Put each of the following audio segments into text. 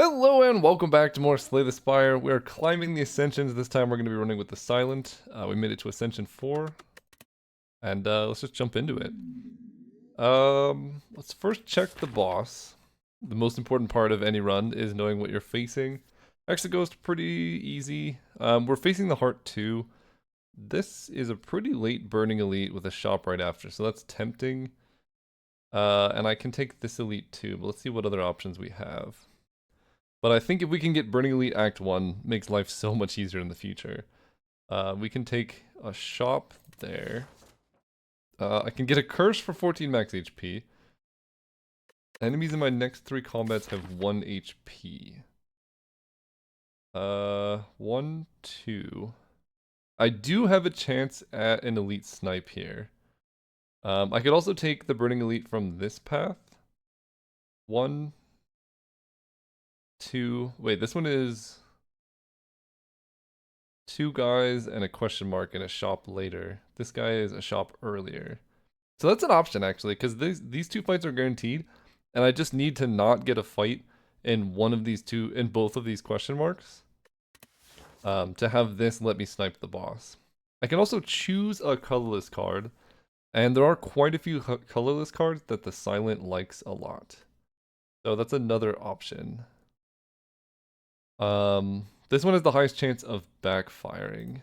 Hello and welcome back to more Slay the Spire. We are climbing the Ascensions. This time we're going to be running with the Silent. We made it to Ascension 4. And let's just jump into it. Let's first check the boss. The most important part of any run is knowing what you're facing. Hexaghost, pretty easy. We're facing the Heart 2. This is a pretty late Burning Elite with a shop right after, so that's tempting. And I can take this Elite too, but let's see what other options we have. But I think if we can get Burning Elite Act 1, makes life so much easier in the future. We can take a shop there. I can get a curse for 14 max HP. Enemies in my next 3 combats have 1 HP. 1, 2. I do have a chance at an Elite Snipe here. I could also take the Burning Elite from this path. 1, 2. Wait, this one is 2 guys and a question mark in a shop later. This guy is a shop earlier. So that's an option actually, because these 2 fights are guaranteed, and I just need to not get a fight in both of these question marks, to have this let me snipe the boss. I can also choose a colorless card, and there are quite a few colorless cards that the Silent likes a lot. So that's another option. This one has the highest chance of backfiring,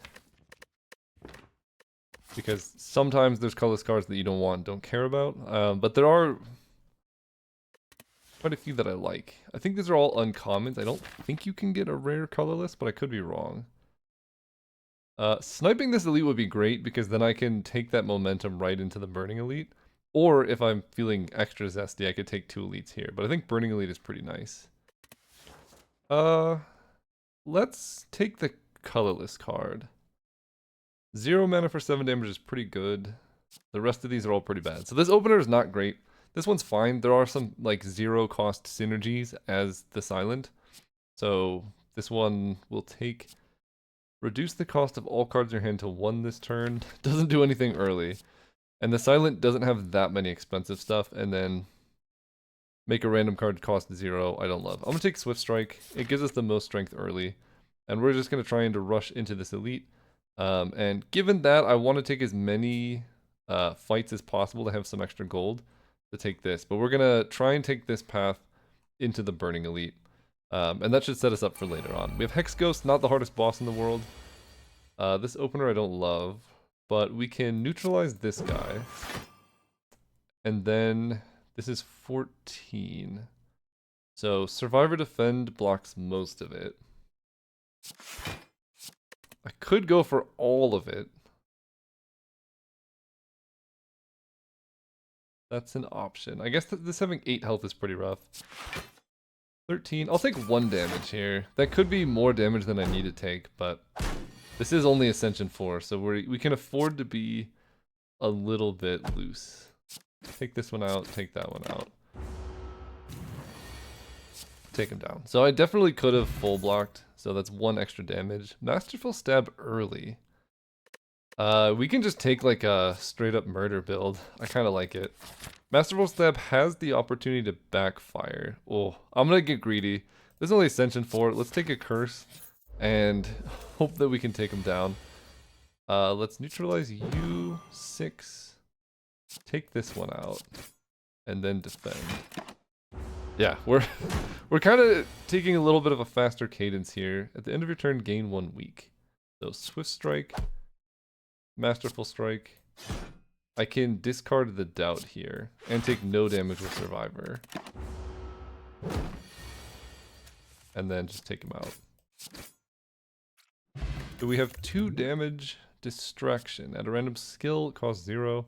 because sometimes there's colorless cards that you don't care about, but there are quite a few that I like. I think these are all uncommons. I don't think you can get a rare colorless, but I could be wrong. Sniping this Elite would be great, because then I can take that momentum right into the Burning Elite, or if I'm feeling extra zesty, I could take 2 Elites here, but I think Burning Elite is pretty nice. Let's take the colorless card. 0 mana for 7 damage is pretty good. The rest of these are all pretty bad. So this opener is not great. This one's fine. There are some like 0 cost synergies as the Silent. So this one will take... Reduce the cost of all cards in your hand to 1 this turn. Doesn't do anything early. And the Silent doesn't have that many expensive stuff. And then... Make a random card cost 0, I don't love. I'm going to take Swift Strike. It gives us the most strength early. And we're just going to try to rush into this Elite. And given that, I want to take as many fights as possible to have some extra gold to take this. But we're going to try and take this path into the Burning Elite. And that should set us up for later on. We have Hexaghost, not the hardest boss in the world. This opener I don't love. But we can neutralize this guy. And then... This is 14. So Survivor Defend blocks most of it. I could go for all of it. That's an option. I guess this having 8 health is pretty rough. 13. I'll take 1 damage here. That could be more damage than I need to take, but this is only Ascension 4, so we can afford to be a little bit loose. Take this one out, take that one out. Take him down. So I definitely could have full blocked, so that's 1 extra damage. Masterful Stab early. We can just take like a straight up murder build. I kind of like it. Masterful Stab has the opportunity to backfire. Oh, I'm gonna get greedy. This is only Ascension 4. Let's take a curse and hope that we can take him down. Let's neutralize you. 6. Take this one out, and then defend. Yeah, we're kind of taking a little bit of a faster cadence here. At the end of your turn, gain 1 week. So Swift Strike, Masterful Strike. I can discard the Doubt here and take no damage with Survivor, and then just take him out. So we have 2 damage. Distraction at a random skill, it costs 0.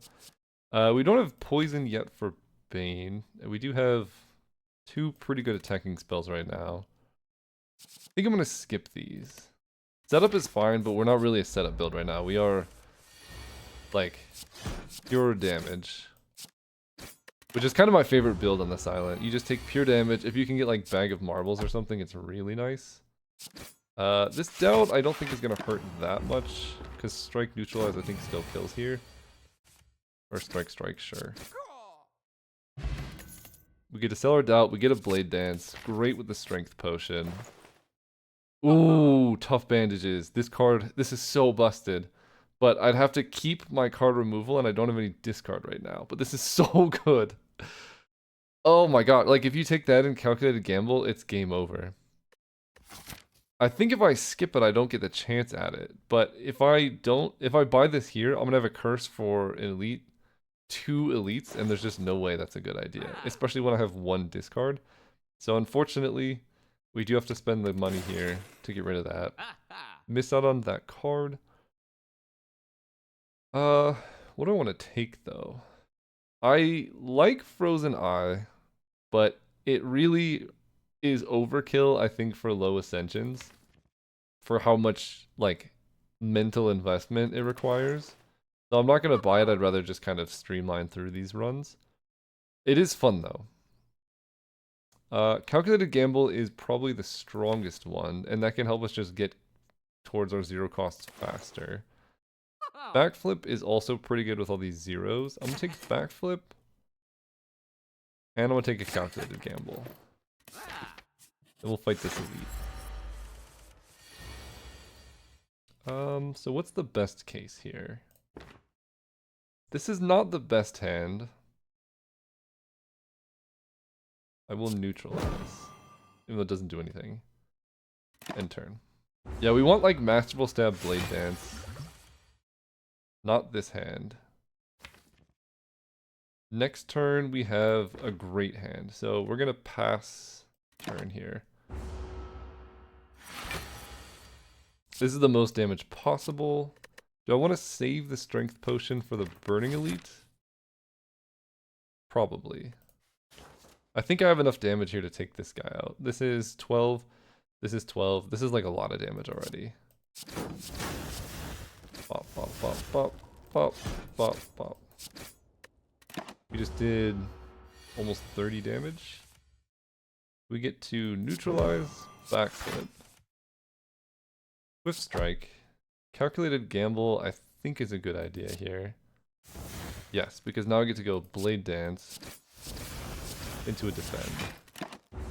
We don't have poison yet for Bane. We do have 2 pretty good attacking spells right now. I think I'm going to skip these. Setup is fine, but we're not really a setup build right now. We are, like, pure damage. Which is kind of my favorite build on the Silent. You just take pure damage. If you can get, like, Bag of Marbles or something, it's really nice. This Doubt I don't think is going to hurt that much, because Strike Neutralize I think still kills here. Or strike, sure. We get to sell our doubt. We get a blade dance. Great with the strength potion. Ooh, tough bandages. This card, this is so busted. But I'd have to keep my card removal, and I don't have any discard right now. But this is so good. Oh my god, like if you take that in calculated gamble, it's game over. I think if I skip it, I don't get the chance at it. But if I buy this here, I'm gonna have a curse for an elite, 2 elites, and there's just no way that's a good idea. Especially when I have 1 discard. So unfortunately, we do have to spend the money here to get rid of that. Miss out on that card. What do I want to take though? I like Frozen Eye, but it really is overkill, I think, for low ascensions. For how much, like, mental investment it requires. So I'm not going to buy it, I'd rather just kind of streamline through these runs. It is fun though. Calculated Gamble is probably the strongest one, and that can help us just get towards our 0 costs faster. Backflip is also pretty good with all these zeros. I'm going to take Backflip, and I'm going to take a Calculated Gamble. And we'll fight this elite. So what's the best case here? This is not the best hand. I will neutralize, even though it doesn't do anything. End turn. Yeah, we want like Masterful Stab, Blade Dance. Not this hand. Next turn we have a great hand, so we're gonna pass turn here. This is the most damage possible. Do I want to save the Strength Potion for the Burning Elite? Probably. I think I have enough damage here to take this guy out. This is 12. This is 12. This is like a lot of damage already. Pop, pop, pop, pop, pop, pop, pop. We just did almost 30 damage. We get to neutralize, backflip, Swift Strike. Calculated Gamble, I think, is a good idea here. Yes, because now I get to go Blade Dance into a defend.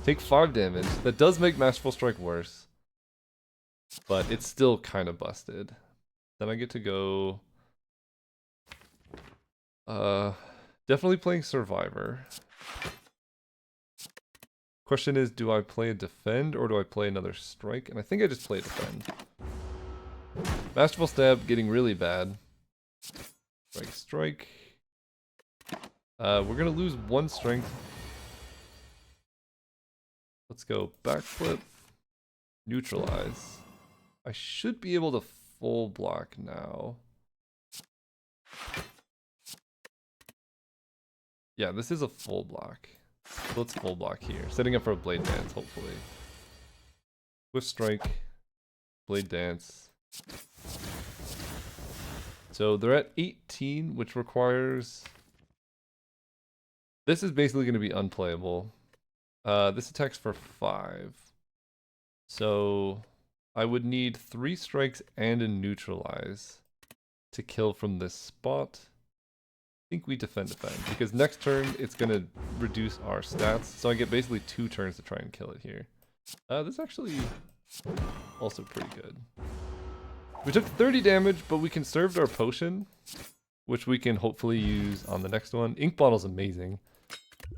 Take 5 damage. That does make Masterful Strike worse, but it's still kind of busted. Then I get to go... definitely playing Survivor. Question is, do I play a defend or do I play another strike? And I think I just play a defend. Masterful Stab getting really bad. Strike, strike. We're gonna lose 1 strength. Let's go backflip. Neutralize. I should be able to full block now. Yeah, this is a full block. So let's full block here. Setting up for a Blade Dance, hopefully. Swift Strike. Blade Dance. So they're at 18, which requires... This is basically going to be unplayable. This attacks for 5. So I would need 3 strikes and a neutralize to kill from this spot. I think we defend, because next turn it's going to reduce our stats. So I get basically 2 turns to try and kill it here. This is actually also pretty good. We took 30 damage, but we conserved our potion, which we can hopefully use on the next one. Ink Bottle's amazing.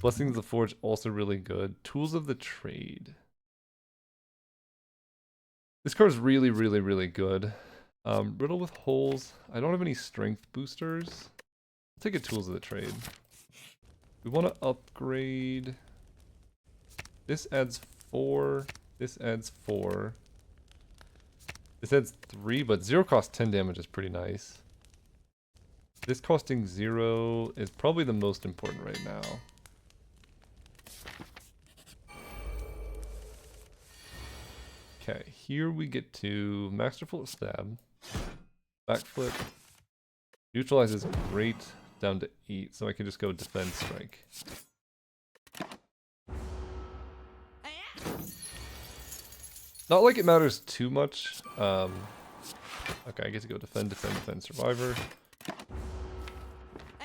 Blessings of the Forge also really good. Tools of the Trade. This card is really, really, really good. Riddle with Holes. I don't have any strength boosters. I'll take a Tools of the Trade. We want to upgrade. This adds 4. This adds 4. This adds 3, but 0 cost 10 damage is pretty nice. This costing 0 is probably the most important right now. Okay, here we get to Masterful Stab, Backflip, Neutralize is great, down to 8, so I can just go Defend Strike. Not like it matters too much. Okay, I get to go Defend, Defend, Defend, Survivor.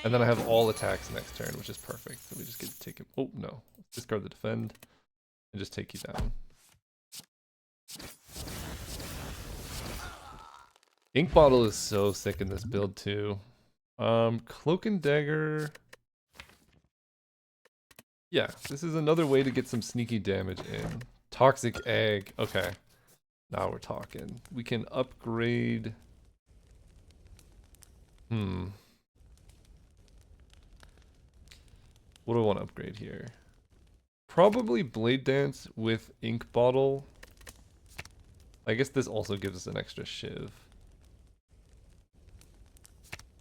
And then I have all attacks next turn, which is perfect. So we just get to take him. Oh, no. Discard the defend and just take you down. Ink Bottle is so sick in this build, too. Cloak and Dagger. Yeah, this is another way to get some sneaky damage in. Toxic Egg. Okay. Now we're talking. We can upgrade... What do I want to upgrade here? Probably Blade Dance with Ink Bottle. I guess this also gives us an extra Shiv.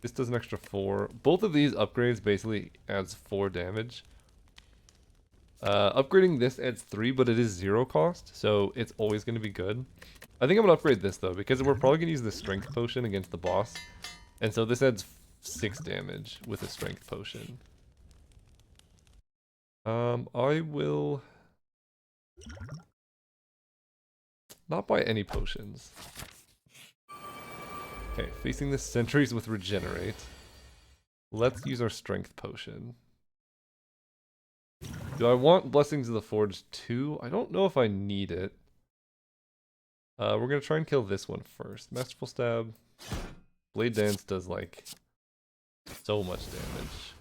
This does an extra 4. Both of these upgrades basically adds 4 damage. Upgrading this adds 3, but it is 0 cost, so it's always going to be good. I think I'm going to upgrade this though, because we're probably going to use the Strength Potion against the boss. And so this adds 6 damage with a Strength Potion. I will not buy any potions. Okay, facing the sentries with Regenerate. Let's use our Strength Potion. Do I want Blessings of the Forge too? I don't know if I need it. We're gonna try and kill this one first. Masterful Stab. Blade Dance does like so much damage.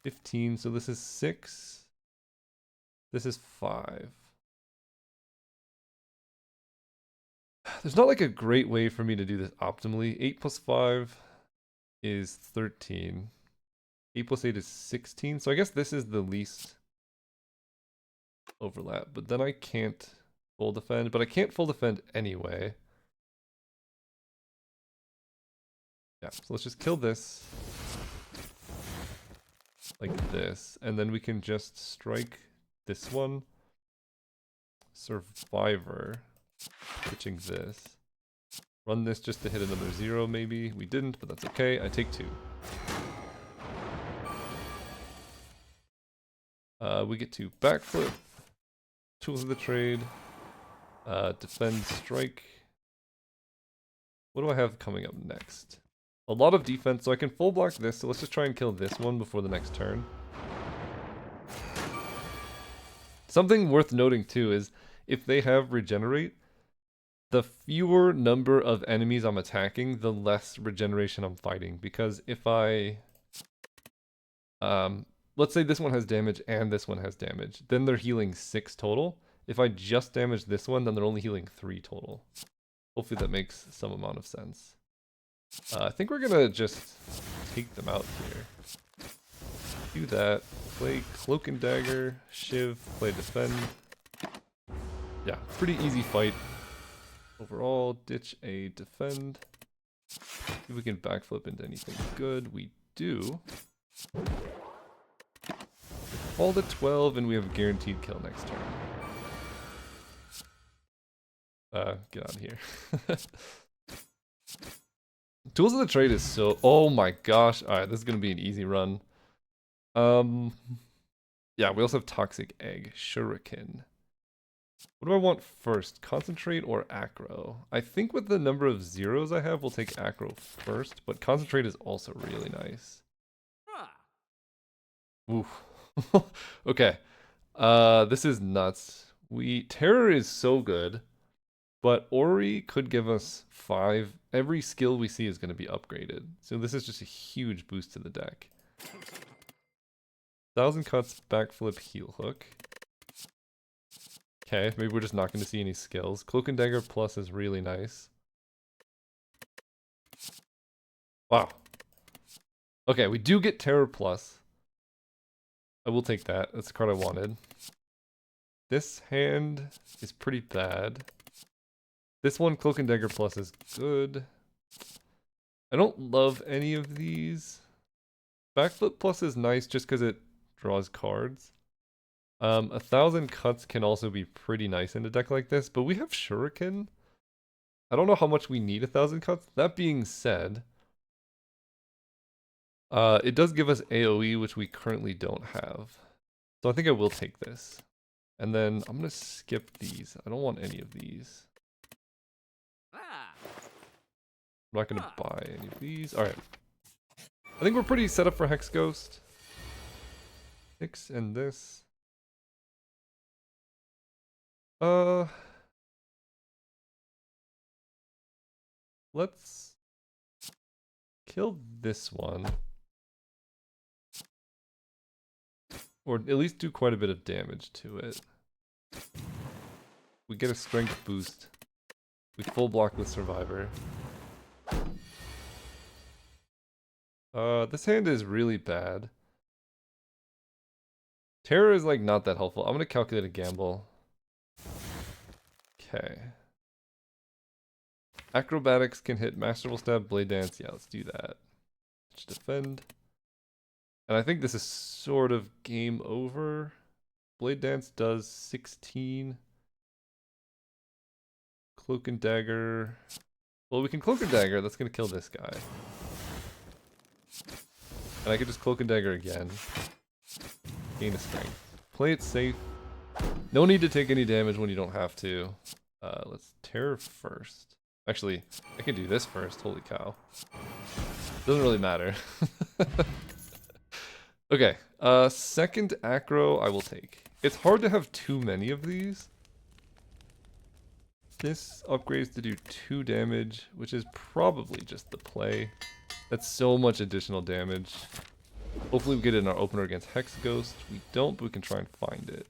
15, so this is 6. This is 5. There's not like a great way for me to do this optimally. 8 plus 5 is 13. 8 plus 8 is 16, so I guess this is the least overlap. But then I can't full defend, but I can't full defend anyway. Yeah, so let's just kill this. Like this, and then we can just strike this one. Survivor. Switching this. Run this just to hit another 0 maybe. We didn't, but that's okay. I take 2. We get to backflip. Tools of the trade. Defend, strike. What do I have coming up next? A lot of defense, so I can full block this, so let's just try and kill this one before the next turn. Something worth noting too is, if they have Regenerate, the fewer number of enemies I'm attacking, the less regeneration I'm fighting. Because if I... let's say this one has damage and this one has damage, then they're healing 6 total. If I just damage this one, then they're only healing 3 total. Hopefully that makes some amount of sense. I think we're gonna just take them out here. Do that. Play Cloak and Dagger, Shiv, play Defend. Yeah, pretty easy fight. Overall, ditch a Defend. See if we can backflip into anything good. We do. Fall to 12 and we have a guaranteed kill next turn. Get out of here. Tools of the Trade is so... Oh my gosh. Alright, this is going to be an easy run. Yeah, we also have Toxic Egg. Shuriken. What do I want first? Concentrate or Acro? I think with the number of zeros I have, we'll take Acro first. But Concentrate is also really nice. Oof. Okay. This is nuts. Terror is so good. But Ori could give us 5. Every skill we see is going to be upgraded. So this is just a huge boost to the deck. 1,000 cuts, backflip, heel hook. Okay, maybe we're just not going to see any skills. Cloak and Dagger plus is really nice. Wow. Okay, we do get Terror plus. I will take that. That's the card I wanted. This hand is pretty bad. This one, Cloak and Dagger plus, is good. I don't love any of these. Backflip plus is nice just because it draws cards. 1,000 cuts can also be pretty nice in a deck like this, but we have Shuriken. I don't know how much we need 1,000 cuts. That being said, it does give us AoE, which we currently don't have. So I think I will take this. And then I'm going to skip these. I don't want any of these. I'm not going to buy any of these. Alright. I think we're pretty set up for Hexaghost. 6 and this. Let's kill this one. Or at least do quite a bit of damage to it. We get a strength boost. We full block with Survivor. This hand is really bad. Terror is like not that helpful. I'm gonna calculate a gamble. Okay. Acrobatics can hit Masterful Stab, Blade Dance. Yeah, let's do that. Let's defend. And I think this is sort of game over. Blade Dance does 16. Cloak and Dagger. Well, we can Cloak and Dagger. That's going to kill this guy. And I can just Cloak and Dagger again. Gain a strength. Play it safe. No need to take any damage when you don't have to. Let's Terror first. Actually, I can do this first. Holy cow. Doesn't really matter. Okay, second acro I will take. It's hard to have too many of these. This upgrades to do 2 damage, which is probably just the play. That's so much additional damage. Hopefully we get it in our opener against Hexaghost. We don't, but we can try and find it.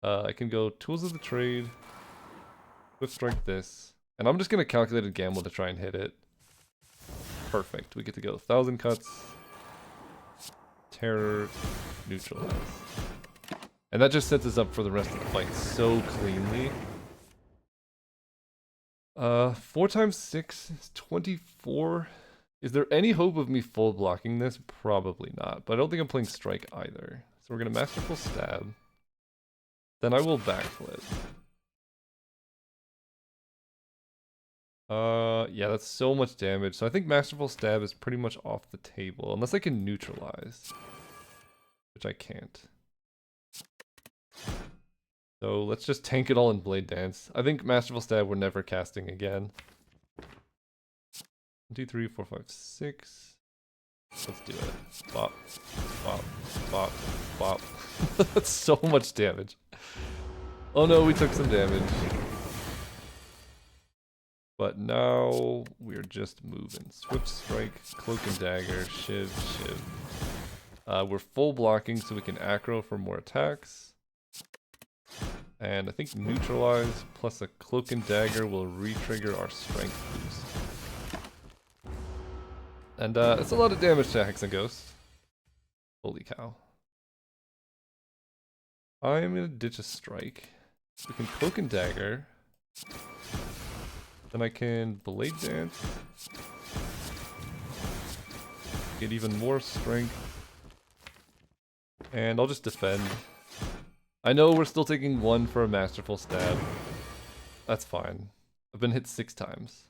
I can go Tools of the Trade. Swift Strike this. And I'm just going to calculate a gamble to try and hit it. Perfect. We get to go 1,000 cuts. Terror. Neutralize. And that just sets us up for the rest of the fight so cleanly. 4 times 6 is 24. Is there any hope of me full blocking this? Probably not. But I don't think I'm playing Strike either. So we're going to Masterful Stab. Then I will backflip. Yeah, that's so much damage. So I think Masterful Stab is pretty much off the table. Unless I can neutralize. Which I can't. So let's just tank it all in Blade Dance. I think Masterful Stab we're never casting again. 1, 2, 3, 4, 5, 6. Let's do it. Bop, bop, bop, bop. That's so much damage. Oh no, we took some damage. But now we're just moving. Swift Strike, Cloak and Dagger, Shiv, Shiv. We're full blocking so we can acro for more attacks. And I think Neutralize plus a Cloak and Dagger will re-trigger our Strength boost. And it's a lot of damage to Hexaghost. Holy cow. I'm gonna ditch a Strike. We can Cloak and Dagger. Then I can Blade Dance. Get even more strength. And I'll just defend. I know we're still taking 1 for a Masterful Stab. That's fine. I've been hit 6 times.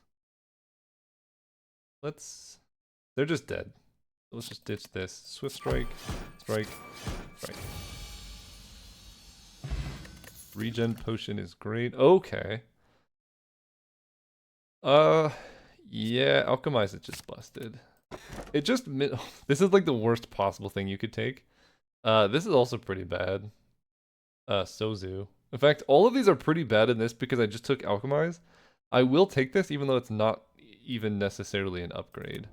They're just dead. Let's just ditch this. Swift Strike, Strike, Strike. Regen Potion is great. Okay. Yeah, Alchemize it just busted. It just, this is like the worst possible thing you could take. This is also pretty bad. Sozu. In fact, all of these are pretty bad in this because I just took Alchemize. I will take this even though it's not even necessarily an upgrade.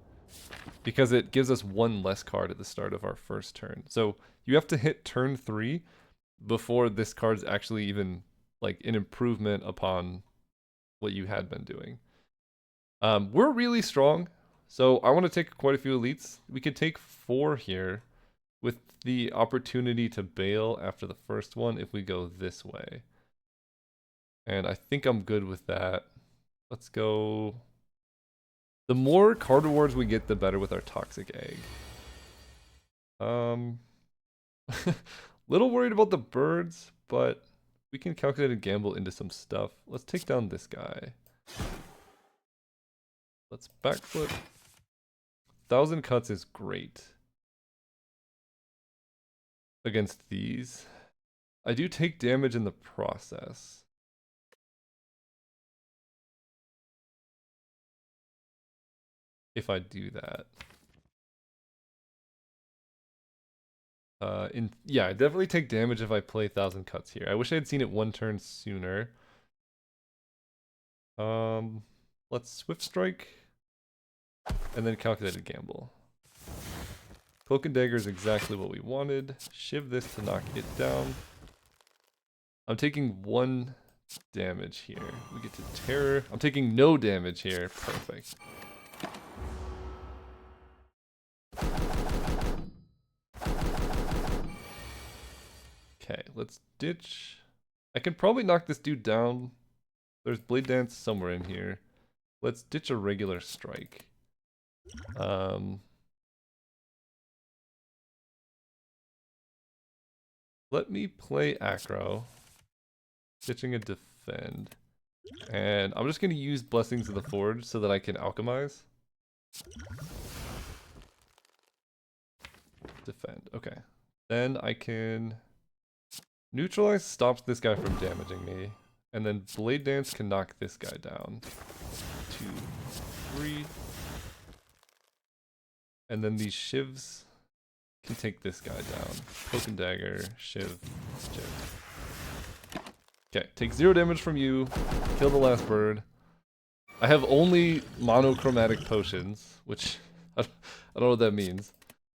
Because it gives us 1 less card at the start of our first turn. So you have to hit turn 3 before this card's actually even like an improvement upon what you had been doing. We're really strong, so I want to take quite a few elites. We could take 4 here with the opportunity to bail after the first one if we go this way. And I think I'm good with that. Let's go. The more card rewards we get, the better with our Toxic Egg. Little worried about the birds, but we can calculate a gamble into some stuff. Let's take down this guy. Let's backflip. 1,000 cuts is great against these. I do take damage in the process. if I do that. Yeah, I definitely take damage if I play 1,000 cuts here. I wish I had seen it one turn sooner. Let's Swift Strike, and then Calculated Gamble. Cloak and Dagger is exactly what we wanted. Shiv this to knock it down. I'm taking 1 damage here. We get to Terror. I'm taking no damage here. Perfect. Okay, let's ditch. I can probably knock this dude down. There's Blade Dance somewhere in here. Let's ditch a regular strike. Let me play Acro. Ditching a defend. And I'm just going to use Blessings of the Forge so that I can alchemize. Defend. Okay. Then I can neutralize, stops this guy from damaging me. And then Blade Dance can knock this guy down. 2, 3. And then these Shivs can take this guy down. Cloak and Dagger, Shiv, Shiv. Okay, take 0 damage from you. Kill the last bird. I have only monochromatic potions, which I don't know what that means.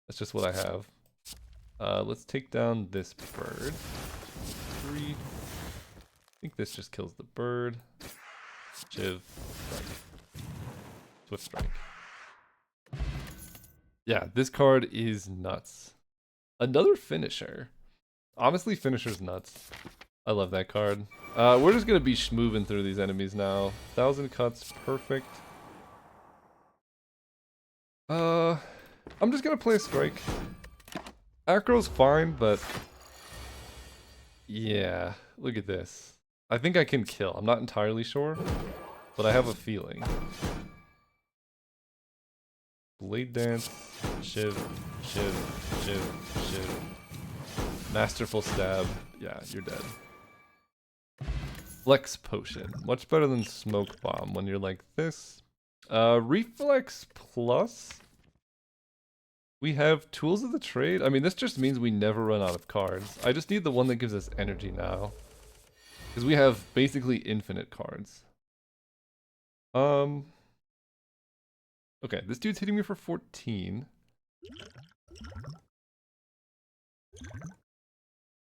That's just what I have. Let's take down this bird. 3. I think this just kills the bird. Shiv, strike. Swift strike. Yeah, this card is nuts. Another finisher. Honestly, finisher's nuts. I love that card. We're just gonna be schmoving through these enemies now. 1,000 cuts, perfect. I'm just gonna play a strike. Acro's fine, but yeah, look at this. I think I can kill. I'm not entirely sure, but I have a feeling. Blade Dance, Shiv, Shiv, Shiv, Shiv. Masterful Stab. Yeah, you're dead. Flex Potion. Much better than Smoke Bomb when you're like this. Reflex Plus. We have Tools of the Trade. I mean, this just means we never run out of cards. I just need the one that gives us energy now. Because we have basically infinite cards. Okay, this dude's hitting me for 14.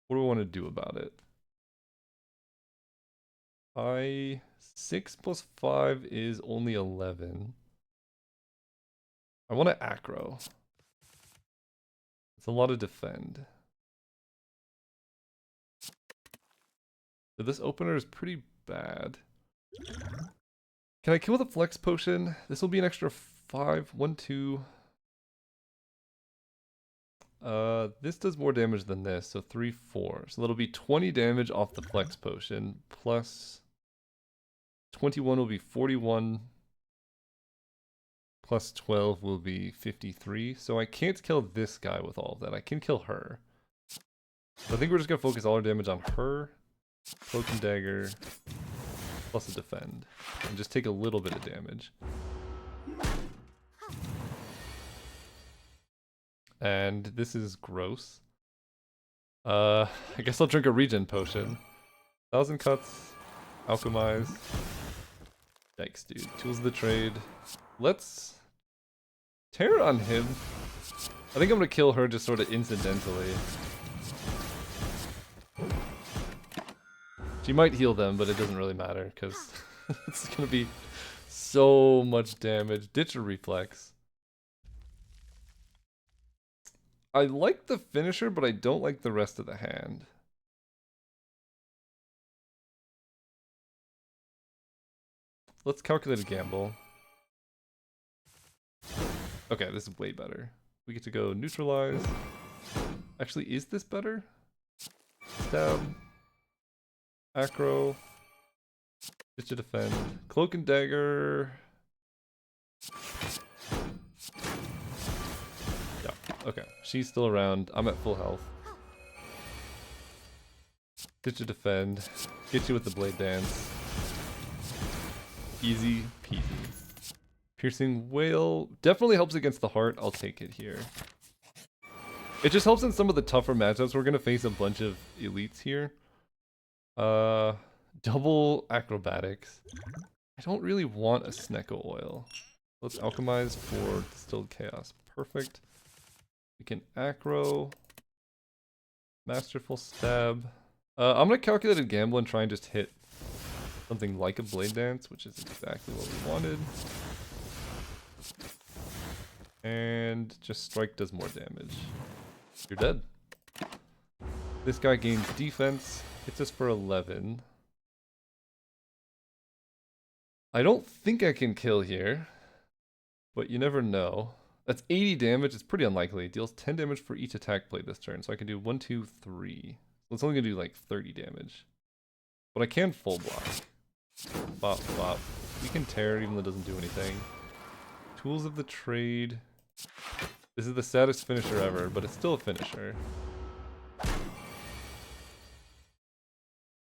What do I want to do about it? 6 plus 5 is only 11. I want to acro. It's a lot of defend. So this opener is pretty bad. Can I kill with a flex potion? This will be an extra 5. 1, 2. This does more damage than this, so 3, 4. So that'll be 20 damage off the flex potion, plus 21 will be 41, plus 12 will be 53. So I can't kill this guy with all of that. I can kill her. So I think we're just gonna focus all our damage on her, Cloak and Dagger, plus a defend, and just take a little bit of damage. And this is gross. I guess I'll drink a regen potion. 1,000 cuts, alchemize. Yikes, dude. Tools of the trade. Let's Terror on him. I think I'm gonna kill her just sort of incidentally. She might heal them, but it doesn't really matter because it's gonna be so much damage. Ditch a reflex. I like the finisher, but I don't like the rest of the hand. Let's calculate a gamble. Okay, this is way better. We get to go neutralize. Actually, is this better? Stab. Acro. Ditch a defend. Cloak and Dagger. Yeah, okay. She's still around. I'm at full health. Ditch a defend. Get you with the Blade Dance. Easy peasy. Piercing Whale definitely helps against the heart. I'll take it here. It just helps in some of the tougher matchups. We're going to face a bunch of elites here. Double acrobatics. I don't really want a Snecko oil. Let's alchemize for distilled chaos. Perfect. We can acro. Masterful stab. I'm going to calculate a gamble and try and just hit something like a blade dance, which is exactly what we wanted. And just strike does more damage. You're dead. This guy gains defense. Hits us for 11. I don't think I can kill here, but you never know. That's 80 damage. It's pretty unlikely. It deals 10 damage for each attack played this turn, so I can do 1, 2, 3. So it's only gonna do like 30 damage. But I can full block. Bop, bop. We can tear even though it doesn't do anything. Tools of the trade. This is the saddest finisher ever, but it's still a finisher.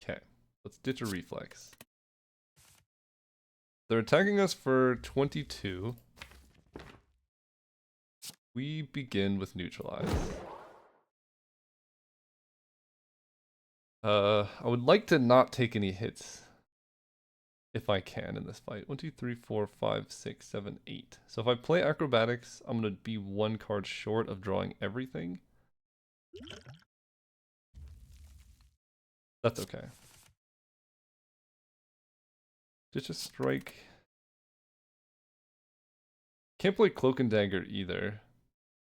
Okay, let's ditch a reflex. They're attacking us for 22. We begin with neutralize. I would like to not take any hits if I can in this fight. 1, 2, 3, 4, 5, 6, 7, 8. So if I play acrobatics, I'm going to be 1 card short of drawing everything. That's okay. Ditch a strike. Can't play Cloak and Dagger either.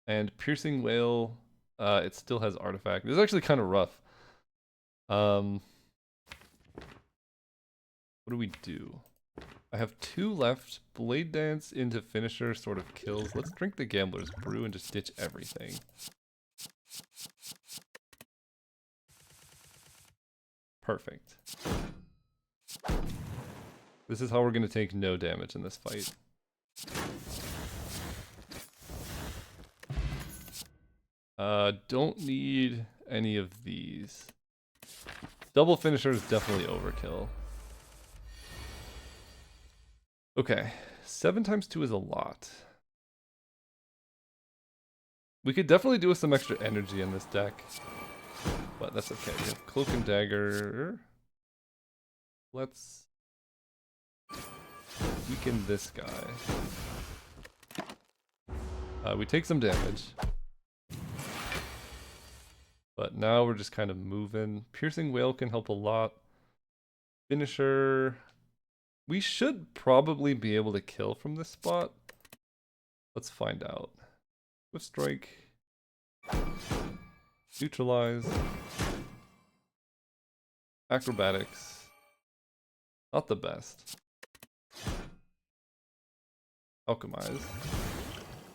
And Piercing Whale, it still has Artifact. This is actually kind of rough. What do we do? I have 2 left. Blade Dance into Finisher sort of kills. Let's drink the Gambler's Brew and just ditch everything. Perfect. This is how we're going to take no damage in this fight. Don't need any of these. Double Finisher is definitely overkill. Okay, 7 times 2 is a lot. We could definitely do with some extra energy in this deck, but that's okay. We have Cloak and Dagger. Let's weaken this guy. We take some damage. But now we're just kind of moving. Piercing Whale can help a lot. Finisher. We should probably be able to kill from this spot. Let's find out. Swift Strike. Neutralize. Acrobatics. Not the best. Alchemize.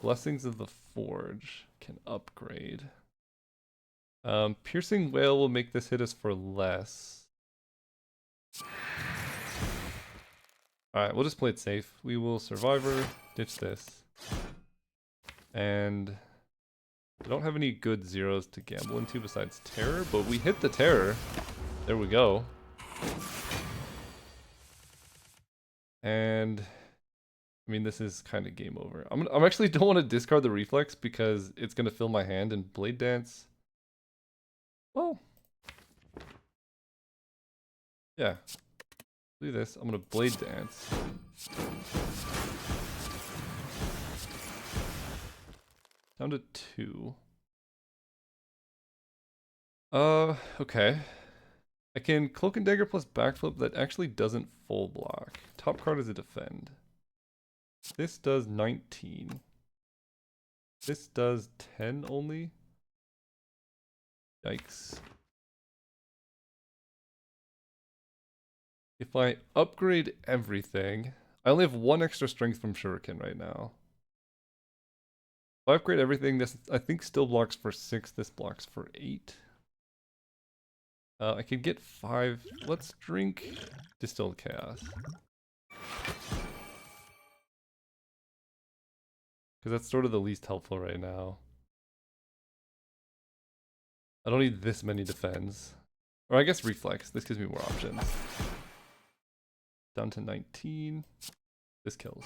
Blessings of the Forge can upgrade. Piercing Whale will make this hit us for less. Alright, we'll just play it safe. We will Survivor, ditch this. And I don't have any good zeros to gamble into besides Terror, but we hit the Terror. There we go. And I mean, this is kind of game over. I'm actually don't want to discard the Reflex because it's going to fill my hand in Blade Dance. Well, yeah. Do this. I'm gonna Blade Dance. Down to 2. Okay. I can Cloak and Dagger plus Backflip. That actually doesn't full block. Top card is a defend. This does 19. This does 10 only. Yikes. If I upgrade everything, I only have 1 extra strength from Shuriken right now. If I upgrade everything, this I think still blocks for 6, this blocks for 8. I could get 5. Let's drink Distilled Chaos. Because that's sort of the least helpful right now. I don't need this many defense. Or I guess Reflex. This gives me more options. Down to 19. This kills.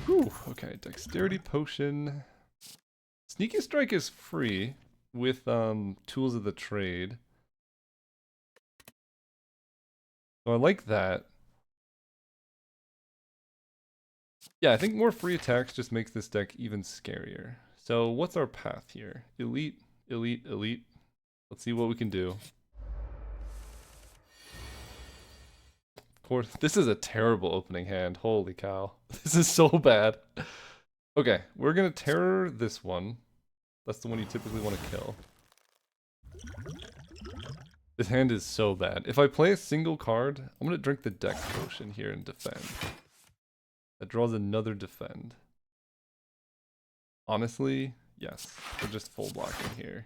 Whew, okay, dexterity potion. Sneaky strike is free with tools of the trade. So I like that. Yeah, I think more free attacks just makes this deck even scarier. So what's our path here? Elite, elite, elite. Let's see what we can do. Of course, this is a terrible opening hand. Holy cow. This is so bad. Okay, we're gonna terror this one. That's the one you typically want to kill. This hand is so bad. If I play a single card, I'm gonna drink the Dex potion here and defend. That draws another defend. Honestly, yes. We're just full blocking here.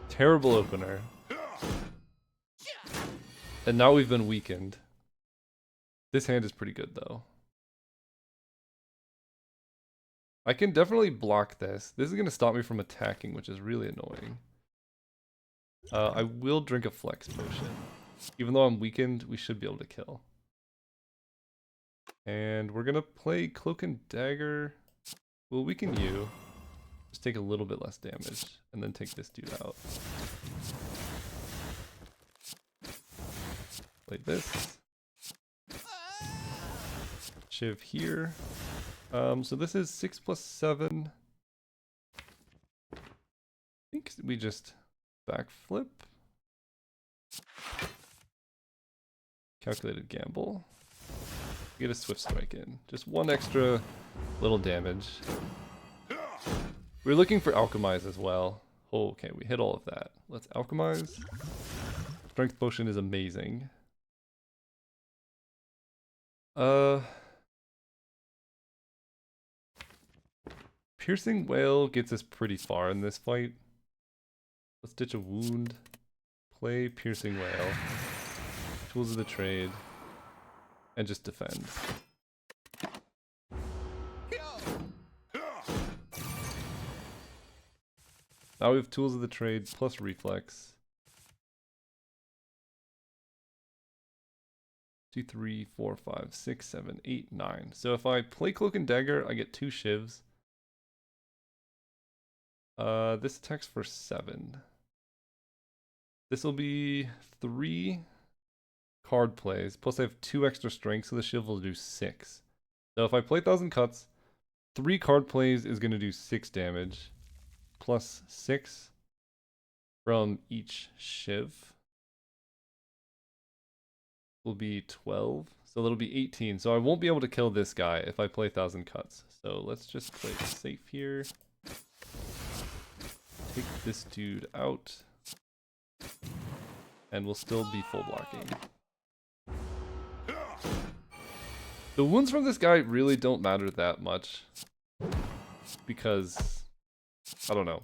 Terrible opener. And now we've been weakened. This hand is pretty good though. I can definitely block this. This is going to stop me from attacking, which is really annoying. I will drink a flex potion. Even though I'm weakened, we should be able to kill. And we're going to play Cloak and Dagger. We'll weaken you. Just take a little bit less damage. And then take this dude out. Play this. Shiv here. So this is 6 plus 7. I think we just backflip. Calculated gamble. Get a swift strike in. Just one extra little damage. We're looking for alchemize as well. Oh, okay, we hit all of that. Let's alchemize. Strength potion is amazing. Piercing Wail gets us pretty far in this fight. Let's ditch a wound. Play Piercing Wail. Tools of the trade. And just defend. Now we have Tools of the Trade plus Reflex. 2, 3, 4, 5, 6, 7, 8, 9. So if I play Cloak and Dagger, I get 2 Shivs. This attacks for 7. This will be 3 card plays, plus I have 2 extra strength, so the Shiv will do 6. So if I play 1000 Cuts, 3 card plays is going to do 6 damage, plus 6 from each Shiv. Will be 12, so that'll be 18. So I won't be able to kill this guy if I play 1000 Cuts. So let's just play it safe here. Take this dude out. And we'll still be full blocking. The wounds from this guy really don't matter that much. Because, I don't know.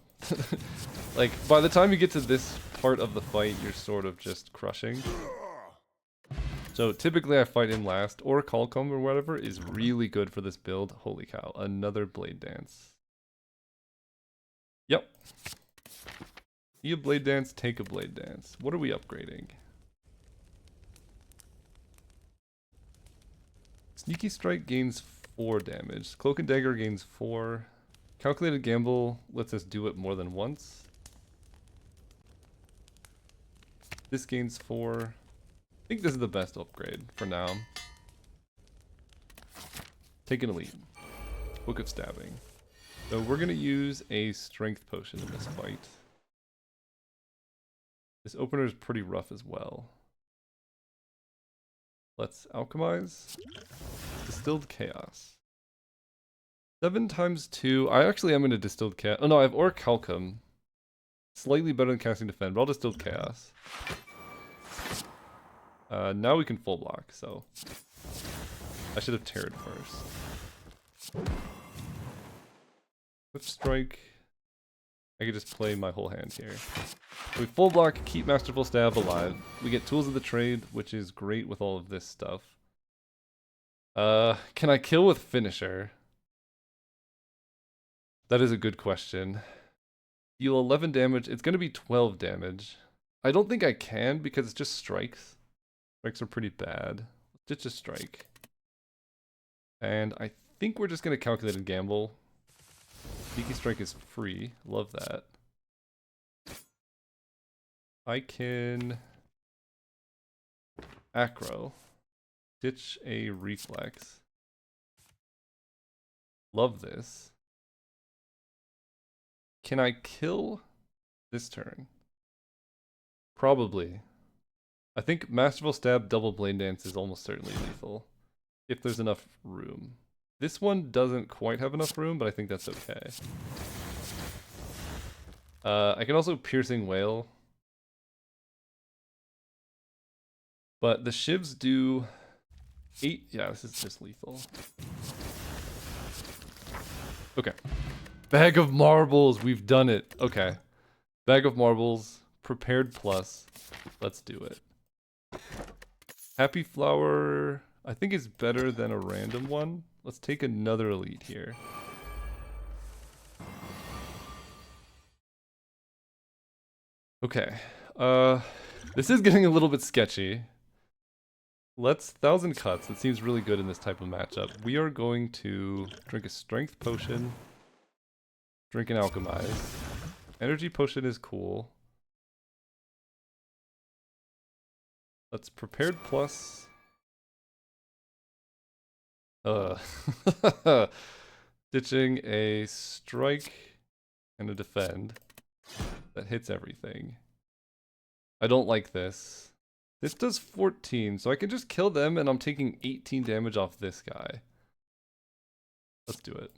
Like, by the time you get to this part of the fight, you're sort of just crushing. So typically I fight in last, or Calcum or whatever is really good for this build. Holy cow, another Blade Dance. Yep. See a Blade Dance, take a Blade Dance. What are we upgrading? Sneaky Strike gains 4 damage. Cloak and Dagger gains 4. Calculated Gamble lets us do it more than once. This gains 4. I think this is the best upgrade for now. Take an Elite. Book of Stabbing. So we're going to use a Strength Potion in this fight. This opener is pretty rough as well. Let's alchemize. Distilled Chaos. 7 times 2. I actually am in a Distilled Chaos. Oh no, I have Orichalcum. Slightly better than casting Defend, but I'll Distilled Chaos. Now we can full block, so I should have terrored first. Swift Strike. I could just play my whole hand here. We full block, keep Masterful Stab alive. We get Tools of the Trade, which is great with all of this stuff. Can I kill with Finisher? That is a good question. Deal 11 damage. It's going to be 12 damage. I don't think I can because it's just strikes. Strikes are pretty bad. Let's ditch a strike. And I think we're just going to calculate and gamble. Sneaky Strike is free. Love that. I can acro. Ditch a reflex. Love this. Can I kill this turn? Probably. I think Masterful Stab double Blade Dance is almost certainly lethal. If there's enough room. This one doesn't quite have enough room, but I think that's okay. I can also Piercing Wail. But the Shivs do 8. Yeah, this is just lethal. Okay. Bag of Marbles. We've done it. Okay. Bag of Marbles. Prepared plus. Let's do it. Happy Flower, I think is better than a random one. Let's take another elite here. Okay. This is getting a little bit sketchy. Let's 1,000 cuts. It seems really good in this type of matchup. We are going to drink a strength potion. Drink an alchemize. Energy potion is cool. Let's prepared plus. Ditching a strike and a defend. That hits everything. I don't like this. This does 14, so I can just kill them and I'm taking 18 damage off this guy. Let's do it.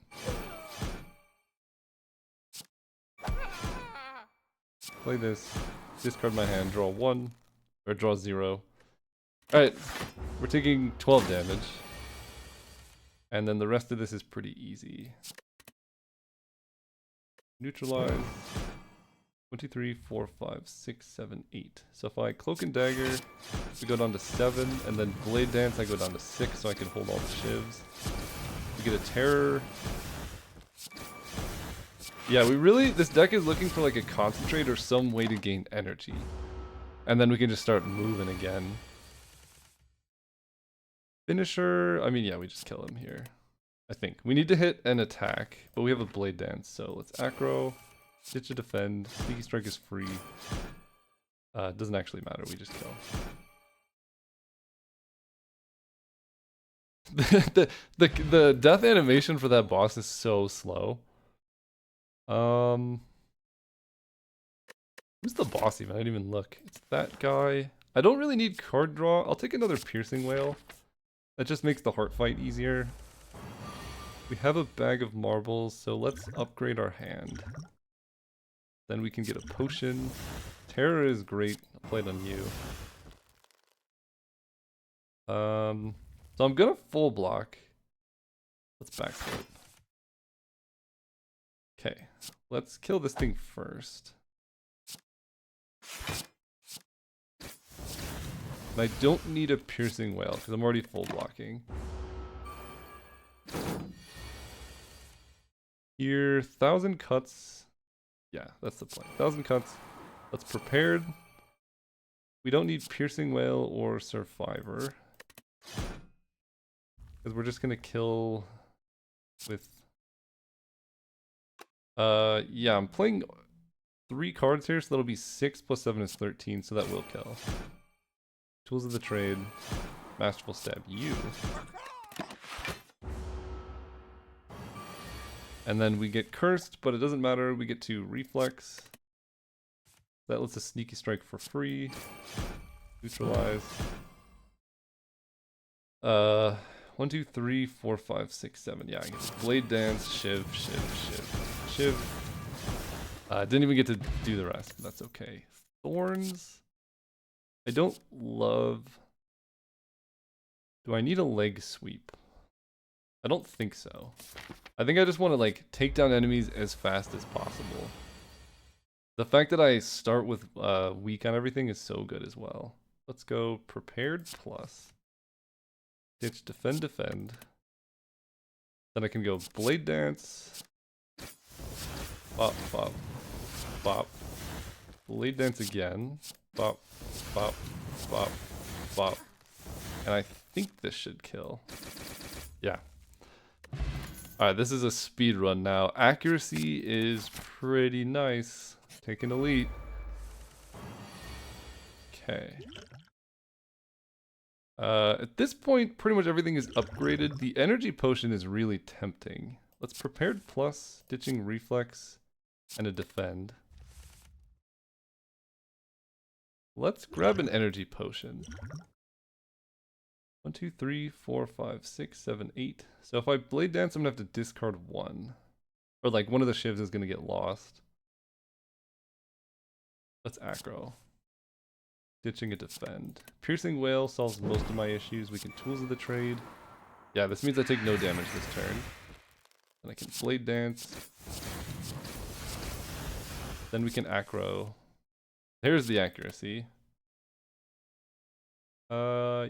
Play this. Discard my hand, draw 1. Or draw 0. Alright, we're taking 12 damage. And then the rest of this is pretty easy. Neutralize. 1, 2, 3, 4, 5, 6, 7, 8. So if I Cloak and Dagger, we go down to 7, and then Blade Dance, I go down to 6, so I can hold all the Shivs. We get a Terror. Yeah, this deck is looking for like a Concentrate or some way to gain energy. And then we can just start moving again. Finisher, I mean, yeah, we just kill him here. I think. We need to hit an attack, but we have a Blade Dance, so let's acro. Ditch a defend. Sneaky Strike is free. It doesn't actually matter, we just kill. The death animation for that boss is so slow. Who's the boss even? I didn't even look. It's that guy. I don't really need card draw. I'll take another Piercing Wail. That just makes the heart fight easier. We have a bag of marbles, so let's upgrade our hand. Then we can get a potion. Terror is great. I'll play it on you. So I'm gonna full block. Let's backflip. Okay, let's kill this thing first. And I don't need a Piercing Wail because I'm already full blocking. Here, 1,000 cuts. Yeah, that's the play. 1,000 cuts. Let's prepared. We don't need Piercing Wail or Survivor. Because we're just gonna kill with yeah, I'm playing 3 cards here, so that'll be 6 plus 7 is 13, so that will kill. Tools of the Trade. Masterful Stab you. And then we get cursed, but it doesn't matter. We get to reflex. That lets us Sneaky Strike for free. Neutralize. 1, 2, 3, 4, 5, 6, 7. Yeah, I get Blade Dance, Shiv. Didn't even get to do the rest, but that's okay. Thorns. I don't love... Do I need a leg sweep? I don't think so. I think I just want to like take down enemies as fast as possible. The fact that I start with weak on everything is so good as well. Let's go prepared plus. Ditch defend. Then I can go Blade Dance. Bop, bop, bop. Blade Dance again. Bop, bop, bop, bop. And I think this should kill. Yeah. Alright, this is a speed run now. Accuracy is pretty nice. Taking elite. Okay. At this point, pretty much everything is upgraded. The energy potion is really tempting. Let's prepared plus, ditching reflex, and a defend. Let's grab an energy potion. 1, 2, 3, 4, 5, 6, 7, 8. So if I blade dance, I'm gonna have to discard one. Or like one of the shivs is gonna get lost. Let's aggro. Ditching a defend. Piercing Whale solves most of my issues. We can tools of the trade. Yeah, this means I take no damage this turn. And I can blade dance. Then we can aggro. Here's the accuracy.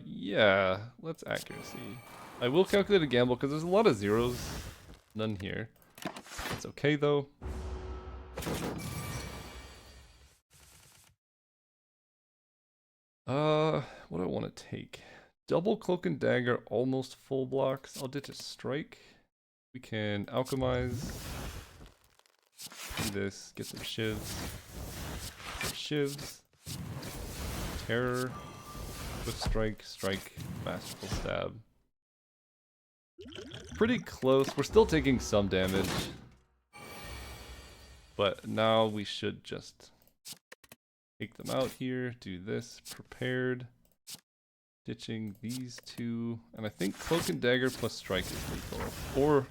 Yeah, let's accuracy. I will calculate a gamble because there's a lot of zeros. None here. It's okay though. What do I want to take? Double cloak and dagger, almost full blocks. I'll ditch a strike. We can alchemize. Do this, get some shivs. Terror. With strike, masterful stab. Pretty close. We're still taking some damage. But now we should just take them out here, do this, prepared. Ditching these two. And I think cloak and dagger plus strike is lethal. Or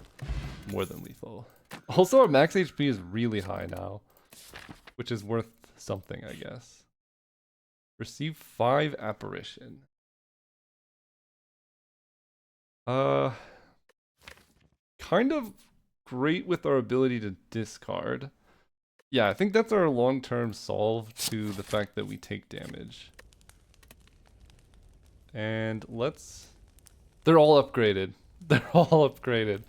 more than lethal. Also our max HP is really high now. Which is worth something, I guess. Receive 5 apparition. Kind of great with our ability to discard. Yeah, I think that's our long-term solve to the fact that we take damage. And let's... They're all upgraded. They're all upgraded.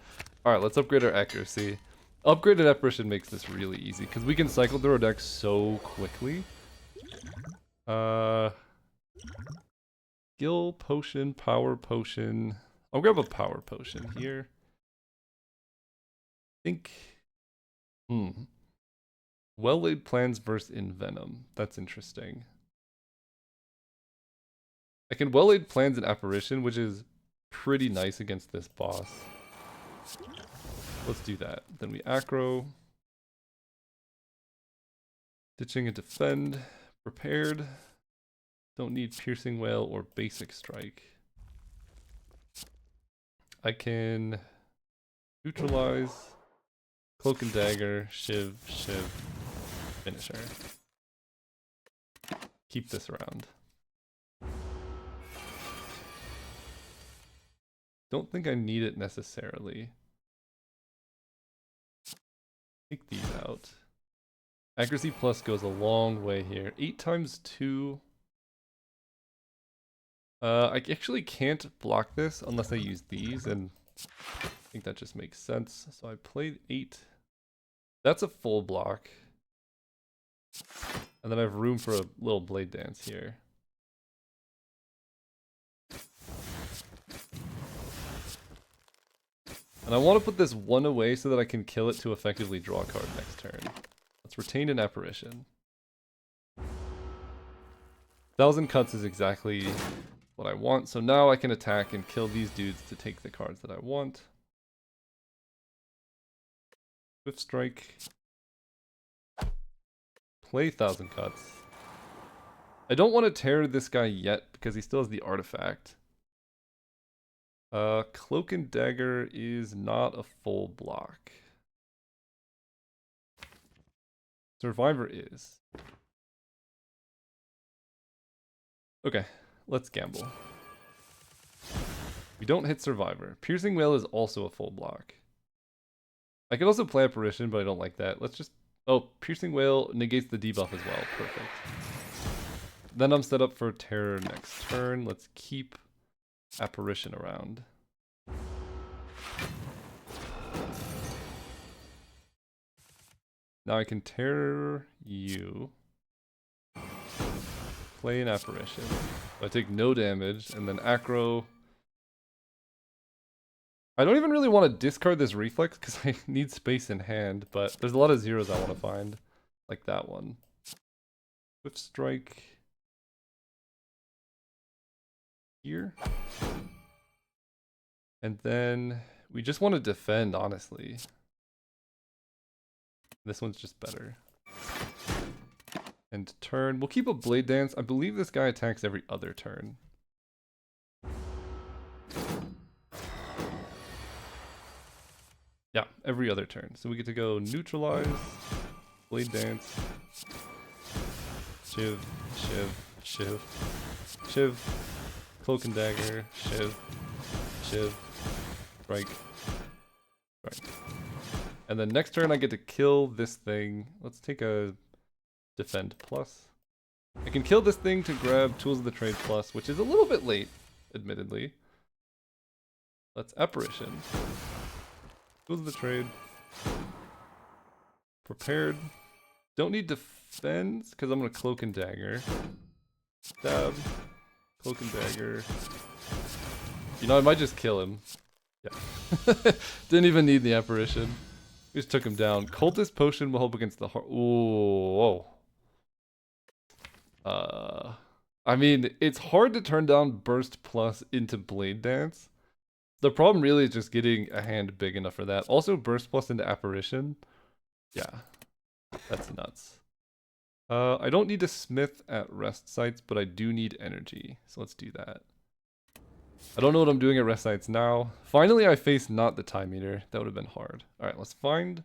Alright, let's upgrade our accuracy. Upgraded apparition makes this really easy, because we can cycle through our deck so quickly. Skill potion, power potion. I'll grab a power potion here. I think... Well-laid plans versus Envenom. That's interesting. I can well-laid plans and apparition, which is pretty nice against this boss. Let's do that. Then we aggro. Ditching a defend. Prepared. Don't need piercing whale or basic strike. I can neutralize, cloak and dagger, shiv, finisher. Keep this around. Don't think I need it necessarily. Take these out. Accuracy plus goes a long way here. 8 times 2. I actually can't block this unless I use these, and I think that just makes sense. So I played 8. That's a full block. And then I have room for a little blade dance here. And I want to put this one away so that I can kill it to effectively draw a card next turn. Let's retain an apparition. 1,000 cuts is exactly what I want, so now I can attack and kill these dudes to take the cards that I want. Swift strike. Play 1,000 cuts. I don't want to tear this guy yet because he still has the artifact. Cloak and dagger is not a full block. Survivor is. Okay, let's gamble. We don't hit Survivor. Piercing Whale is also a full block. I could also play Apparition, but I don't like that. Let's just... Oh, Piercing Whale negates the debuff as well. Perfect. Then I'm set up for Terror next turn. Let's keep Apparition around. Now I can Terror you. Play an Apparition. So I take no damage, and then Acro. I don't even really want to discard this reflex because I need space in hand, but there's a lot of zeros I want to find. Like that one. Swift strike. Here. And then we just want to defend, honestly. This one's just better. And turn. We'll keep a Blade Dance. I believe this guy attacks every other turn. Yeah, every other turn. So we get to go neutralize, Blade Dance, Shiv, Shiv, Shiv, Shiv, Cloak and Dagger, Shiv, Shiv, Strike, Strike. And then next turn I get to kill this thing. Let's take a Defend Plus. I can kill this thing to grab Tools of the Trade Plus, which is a little bit late, admittedly. Let's Apparition. Tools of the Trade. Prepared. Don't need defense, because I'm going to Cloak and Dagger. Stab. Cloak and Dagger. You know, I might just kill him. Yeah. Didn't even need the Apparition. We just took him down. Cultist Potion will help against the heart. Ooh, whoa. I mean, it's hard to turn down Burst Plus into Blade Dance. The problem really is just getting a hand big enough for that. Also, Burst Plus into Apparition. Yeah, that's nuts. I don't need to smith at rest sites, but I do need energy. So let's do that. I don't know what I'm doing at rest sites now. Finally, I faced not the time meter. That would have been hard. All right, let's find...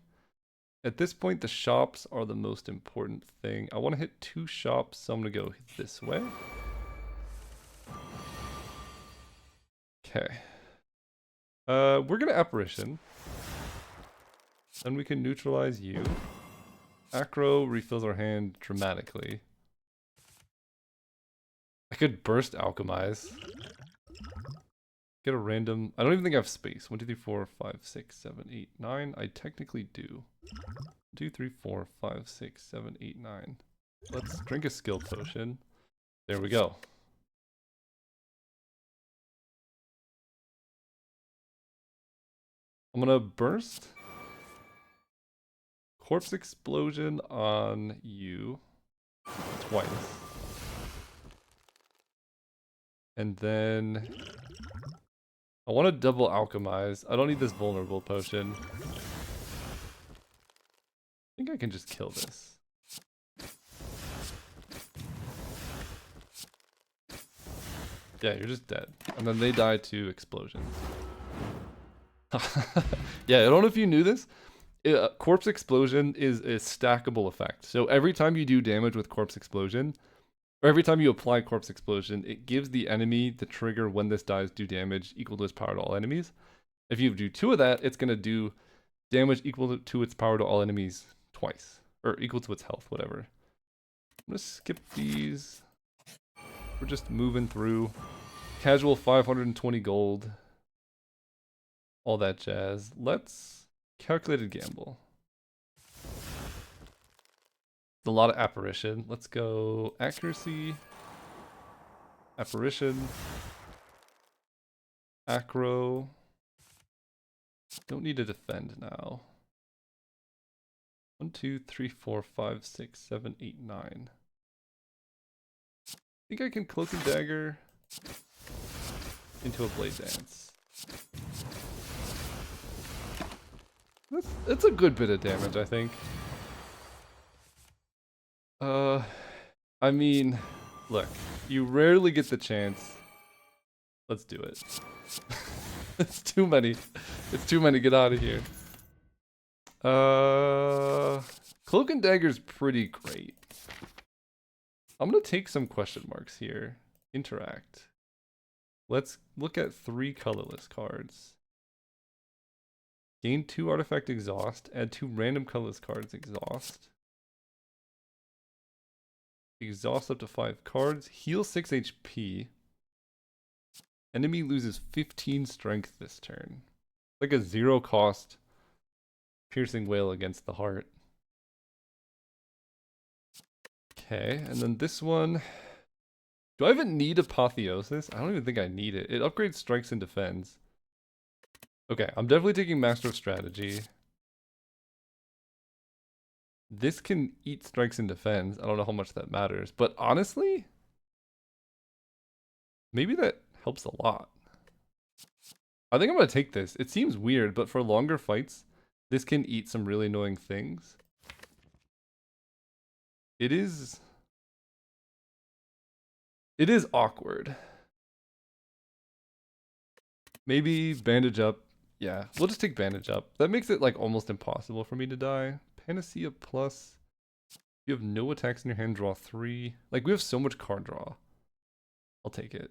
At this point, the shops are the most important thing. I want to hit 2 shops, so I'm going to go this way. Okay. We're going to Apparition. Then we can neutralize you. Acro refills our hand dramatically. I could Burst Alchemize. Get a random... I don't even think I have space. 1, 2, 3, 4, 5, 6, 7, 8, 9. I technically do. 1, 2, 3, 4, 5, 6, 7, 8, 9. Let's drink a skill potion. There we go. I'm gonna burst. Corpse Explosion on you. Twice. And then... I want to double alchemize. I don't need this vulnerable potion. I think I can just kill this. Yeah, you're just dead. And then they die to explosions. Yeah, I don't know if you knew this. Corpse Explosion is a stackable effect. So every time you do damage with Corpse Explosion, or every time you apply Corpse Explosion, it gives the enemy the trigger when this dies do damage equal to its power to all enemies. If you do 2 of that, it's going to do damage equal to its power to all enemies twice. Or equal to its health, whatever. I'm going to skip these. We're just moving through. Casual 520 gold. All that jazz. Let's calculated gamble. A lot of Apparition. Let's go Accuracy, Apparition, Acro. Don't need to defend now. 1, 2, 3, 4, 5, 6, 7, 8, 9. I think I can Cloak and Dagger into a Blade Dance. That's a good bit of damage, I think. I mean, look, you rarely get the chance. Let's do it. It's too many. It's too many. Get out of here. Cloak and Dagger's pretty great. I'm gonna take some question marks here. Interact. Let's look at 3 colorless cards. Gain 2 artifact exhaust. Add 2 random colorless cards exhaust. Exhaust up to 5 cards. Heal 6 HP. Enemy loses 15 strength this turn. Like a 0 cost piercing wail against the heart. Okay, and then this one. Do I even need Apotheosis? I don't even think I need it. It upgrades strikes and defense. Okay, I'm definitely taking Master of Strategy. This can eat strikes and defends. I don't know how much that matters, but honestly, maybe that helps a lot. I think I'm gonna take this. It seems weird, but for longer fights, this can eat some really annoying things. It is awkward. Maybe bandage up. Yeah, we'll just take bandage up. That makes it like almost impossible for me to die. Panacea plus. You have no attacks in your hand, draw 3. Like, we have so much card draw. I'll take it.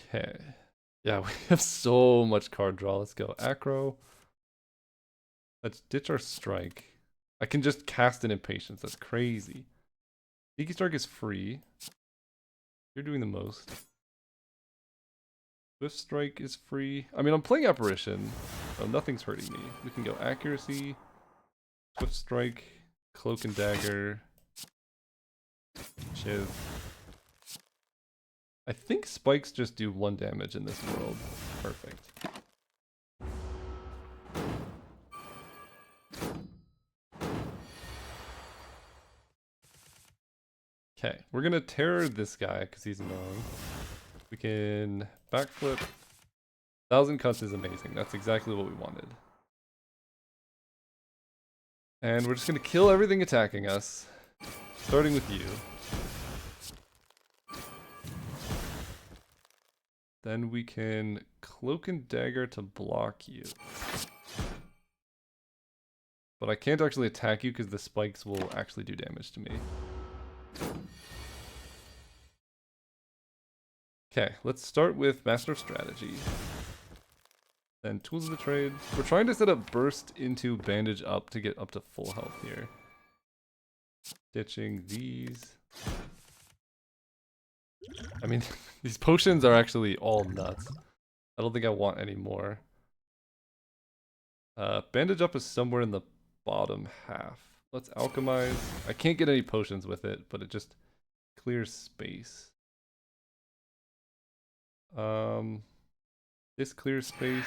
Okay. Yeah, we have so much card draw. Let's go. Acro. Let's ditch our strike. I can just cast an impatience. That's crazy. Sneaky Strike is free. You're doing the most. Swift Strike is free. I mean, I'm playing Apparition, so nothing's hurting me. We can go Accuracy, Swift Strike, Cloak and Dagger, Shiv. I think spikes just do 1 damage in this world. Perfect. Okay, we're gonna terror this guy because he's annoying. We can backflip. 1,000 cuts is amazing. That's exactly what we wanted. And we're just gonna kill everything attacking us, starting with you. Then we can Cloak and Dagger to block you. But I can't actually attack you because the spikes will actually do damage to me. Okay, let's start with Master of Strategy. Then Tools of the Trade. We're trying to set up Burst into Bandage up to get up to full health here. Ditching these. I mean, these potions are actually all nuts. I don't think I want any more. Bandage up is somewhere in the bottom half. Let's alchemize. I can't get any potions with it, but it just clears space. This clears space.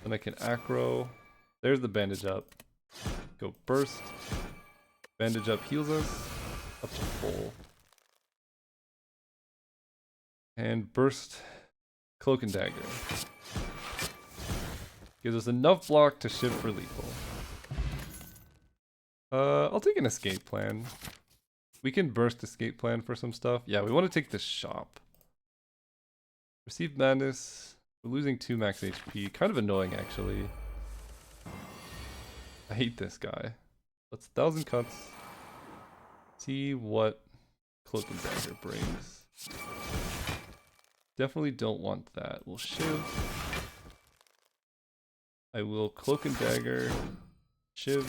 Then I can acro. There's the bandage up. Go burst. Bandage up heals us up to full. And burst Cloak and Dagger. Gives us enough block to shift for lethal. I'll take an escape plan. We can burst escape plan for some stuff. Yeah, we want to take the shop. Receive Madness. We're losing 2 max HP. Kind of annoying, actually. I hate this guy. Let's 1,000 cuts. See what Cloak and Dagger brings. Definitely don't want that. We'll Shiv. I will Cloak and Dagger. Shiv.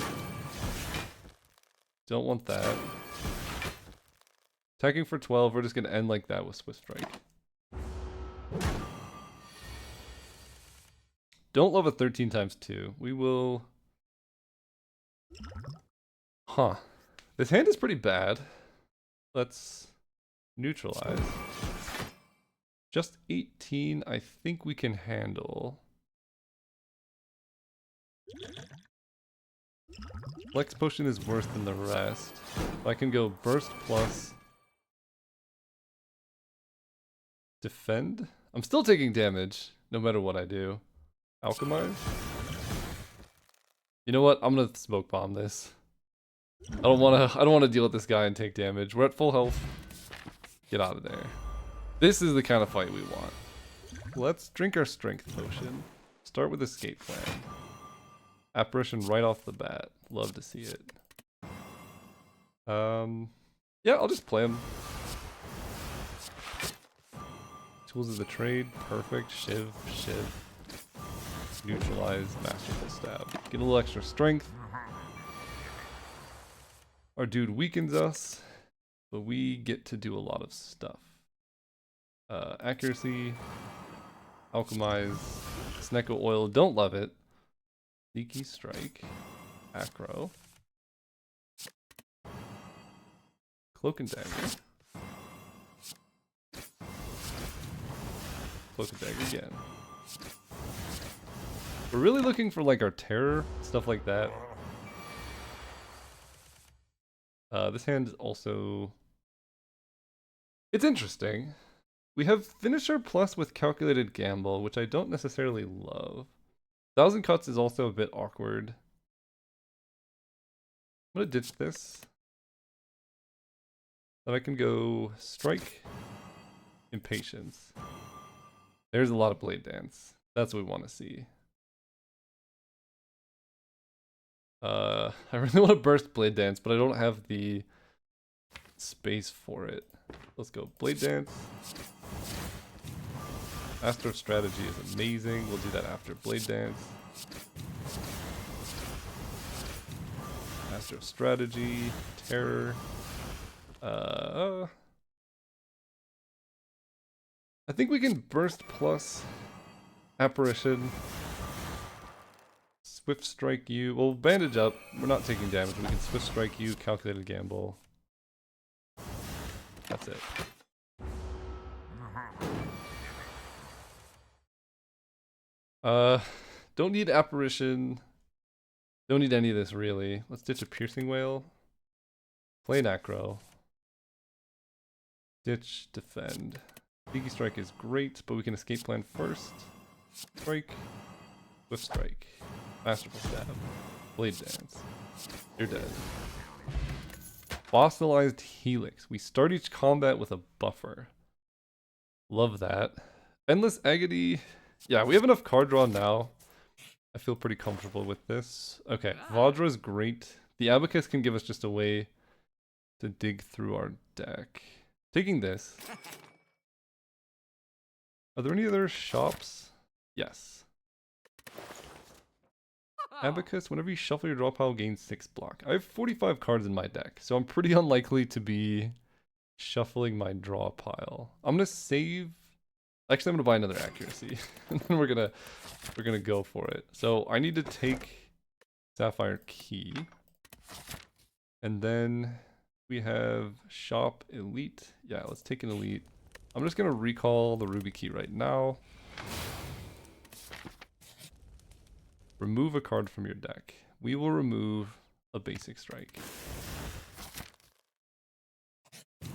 Don't want that. Attacking for 12. We're just going to end like that with Swift Strike. Don't love a 13 times 2. We will... Huh. This hand is pretty bad. Let's neutralize. Just 18, I think we can handle. Flex Potion is worse than the rest. I can go Burst plus Defend. I'm still taking damage, no matter what I do. Alchemize. You know what? I'm gonna smoke bomb this. I don't wanna deal with this guy and take damage. We're at full health. Get out of there. This is the kind of fight we want. Let's drink our strength potion. Start with escape plan. Apparition right off the bat. Love to see it. Yeah, I'll just play him. Tools of the Trade. Perfect. Shiv. Neutralize. Masterful Stab. Get a little extra strength. Our dude weakens us, but we get to do a lot of stuff. Accuracy. Alchemize. Snecko Oil. Don't love it. Sneaky Strike. Acro. Cloak and Dagger. Cloak and Dagger again. We're really looking for like our terror, stuff like that. This hand is also... It's interesting. We have Finisher plus with Calculated Gamble, which I don't necessarily love. 1,000 Cuts is also a bit awkward. I'm gonna ditch this. Then I can go Strike, Impatience. There's a lot of Blade Dance. That's what we want to see. I really want to burst Blade Dance, but I don't have the space for it. Let's go Blade Dance. Master of Strategy is amazing. We'll do that after Blade Dance. Master of Strategy, Terror. I think we can burst plus Apparition. Swift Strike you. Well, bandage up. We're not taking damage. We can Swift Strike you, Calculated Gamble. That's it. Don't need Apparition. Don't need any of this really. Let's ditch a Piercing Wail. Play an Acro. Ditch, defend. Sneaky Strike is great, but we can escape plan first. Strike. Swift Strike. Masterful Stab. Blade Dance. You're dead. Fossilized Helix. We start each combat with a buffer. Love that. Endless Agony. Yeah, we have enough card draw now. I feel pretty comfortable with this. Okay, Vajra is great. The Abacus can give us just a way to dig through our deck. Taking this. Are there any other shops? Yes. Abacus, whenever you shuffle your draw pile, gain 6 block. I have 45 cards in my deck, so I'm pretty unlikely to be shuffling my draw pile. I'm gonna save. Actually, I'm gonna buy another accuracy, and then we're gonna go for it. So I need to take Sapphire Key, and then we have Shop Elite. Yeah, let's take an Elite. I'm just gonna recall the Ruby Key right now. Remove a card from your deck. We will remove a Basic Strike.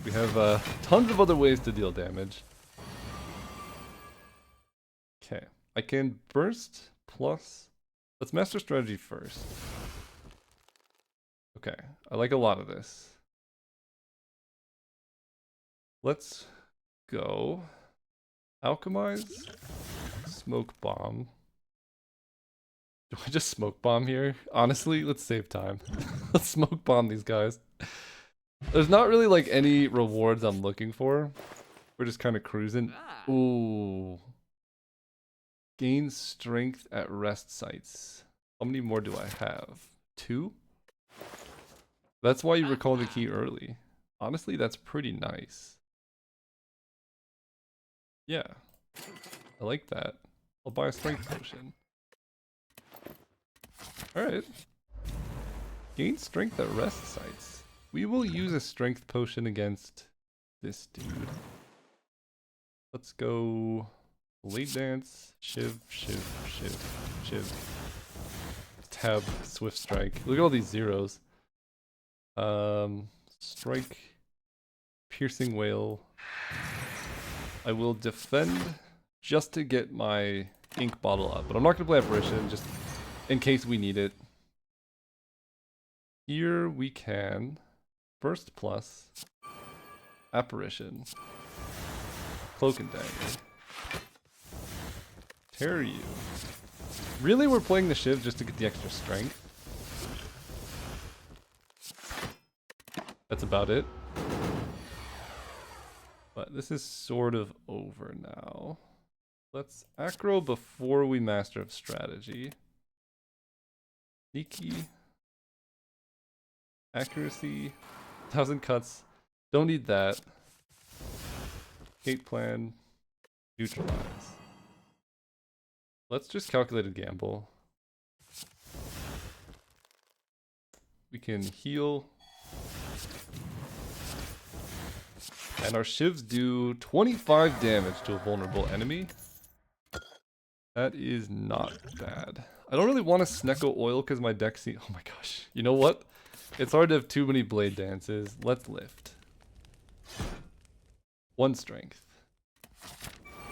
We have tons of other ways to deal damage. Okay, I can burst plus... Let's Master Strategy first. Okay, I like a lot of this. Let's go Alchemize, Smoke Bomb. Do I just Smoke Bomb here? Honestly, let's save time. Let's Smoke Bomb these guys. There's not really like any rewards I'm looking for. We're just kind of cruising. Ooh. Gain strength at rest sites. How many more do I have? 2? That's why you recall the key early. Honestly, that's pretty nice. Yeah. I like that. I'll buy a strength potion. Alright. Gain strength at rest sites. We will use a strength potion against this dude. Let's go Blade Dance, Shiv, Shiv, Shiv, Shiv. Tab, Swift Strike. Look at all these zeros. Strike, Piercing Wail. I will defend just to get my ink bottle up, but I'm not going to play Apparition just in case we need it. Here we can Burst plus Apparition, Cloak and Dagger, Tear you. Really, we're playing the Shiv just to get the extra strength. That's about it. But this is sort of over now. Let's Acro before we Master of Strategy. Sneaky. Accuracy. 1,000 cuts. Don't need that. Escape plan. Neutralize. Let's just Calculated Gamble. We can heal. And our Shivs do 25 damage to a vulnerable enemy. That is not bad. I don't really want to Snecko Oil because my deck oh my gosh. You know what? It's hard to have too many Blade Dances. Let's lift. 1 strength.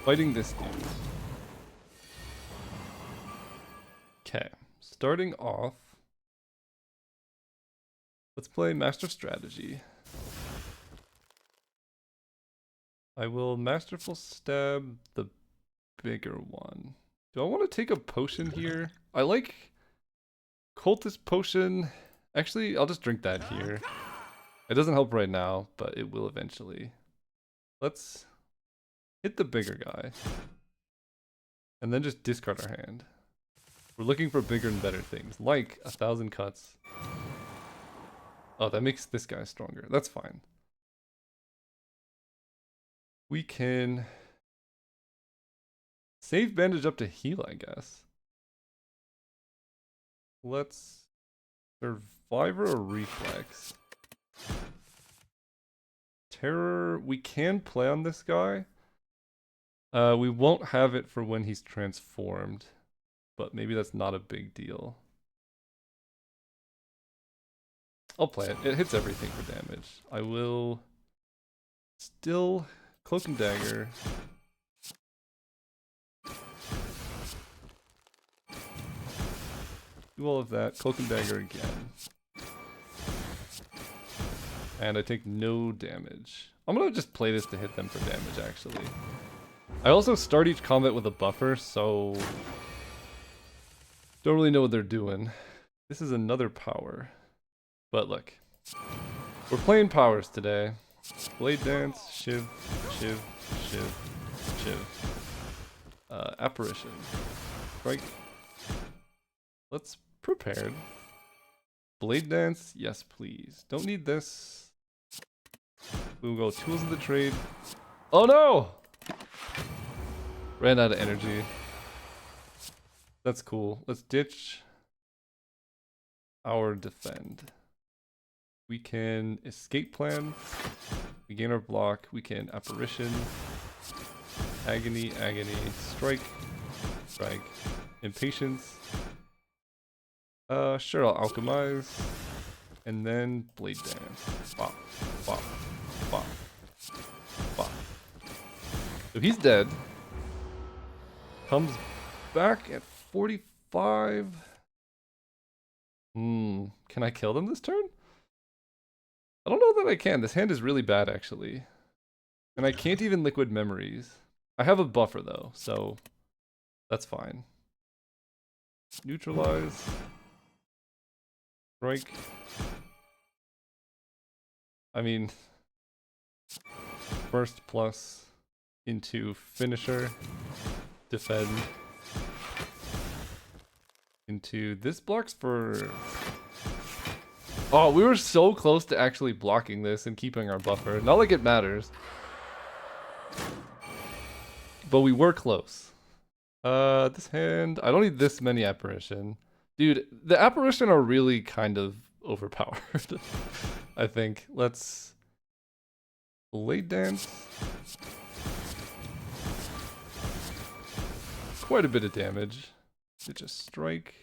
Fighting this dude. Okay. Starting off. Let's play Master Strategy. I will Masterful Stab the bigger one. Do I want to take a potion here? I like Cultist Potion. Actually, I'll just drink that here. It doesn't help right now, but it will eventually. Let's hit the bigger guy. And then just discard our hand. We're looking for bigger and better things, like 1,000 cuts. Oh, that makes this guy stronger. That's fine. We can save bandage up to heal, I guess. Let's Survivor or Reflex. Terror, we can play on this guy. We won't have it for when he's transformed, but maybe that's not a big deal. I'll play it. It hits everything for damage. I will still Cloak and Dagger. Do all of that. Cloak and Dagger again. And I take no damage. I'm gonna just play this to hit them for damage, actually. I also start each combat with a buffer, so don't really know what they're doing. This is another power. But look, we're playing powers today. Blade Dance, Shiv, Shiv, Shiv, Shiv. Apparition. Strike. Let's prepared. Blade Dance, yes please. Don't need this. We'll go tools of the trade. Oh no! Ran out of energy. That's cool. Let's ditch our defend. We can escape plan. We gain our block. We can apparition. Agony, agony, strike, strike, impatience. Sure, I'll alchemize. And then blade dance. Bop, bop, bop, bop. So he's dead. Comes back at 45. Can I kill them this turn? I don't know that I can. This hand is really bad, actually. And I can't even liquid memories. I have a buffer, though, so that's fine. Neutralize. Strike. I mean, first plus into finisher. Defend. Into this blocks for... Oh, we were so close to actually blocking this and keeping our buffer. Not like it matters. But we were close. This hand... I don't need this many apparition. Dude, the apparition are really kind of overpowered. I think. Let's... Blade Dance. Quite a bit of damage. Ditch a strike.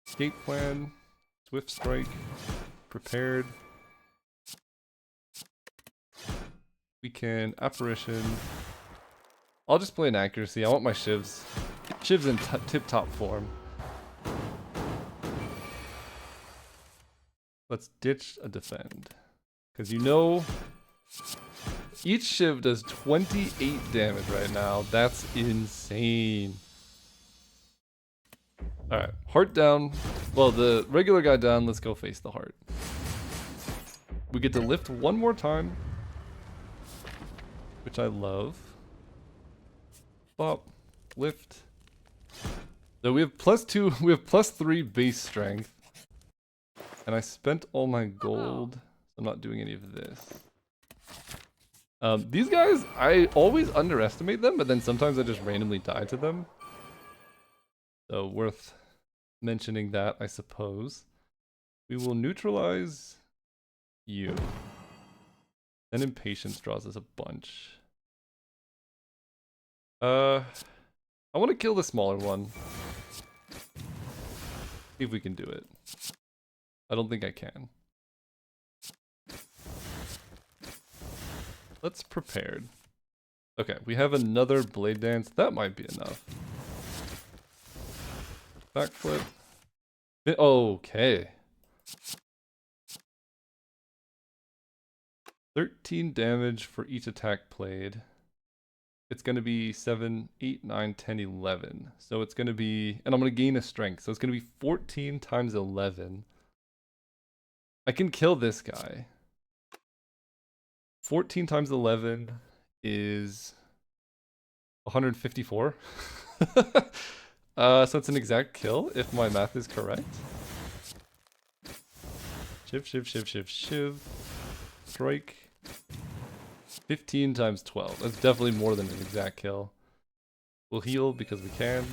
Escape plan. Swift strike. Prepared. We can apparition. I'll just play an accuracy. I want my Shivs. Shiv's in tip-top form. Let's ditch a defend. Because you know, each Shiv does 28 damage right now. That's insane. Alright, heart down. Well, the regular guy down. Let's go face the heart. We get to lift one more time, which I love. Bop, lift. So we have +2, we have +3 base strength. And I spent all my gold, so I'm not doing any of this. These guys, I always underestimate them, but then sometimes I just randomly die to them. So worth mentioning that, I suppose. We will neutralize you. Then impatience draws us a bunch. I want to kill the smaller one. See if we can do it. I don't think I can. Let's prepared. Okay, we have another blade dance. That might be enough. Backflip. Okay. 13 damage for each attack played. It's going to be 7, 8, 9, 10, 11. So it's going to be, and I'm going to gain a strength. So it's going to be 14 times 11. I can kill this guy. 14 times 11 is 154. So it's an exact kill if my math is correct. Shiv, shiv, shiv, shiv, shiv. Strike. 15 times 12. That's definitely more than an exact kill. We'll heal because we can.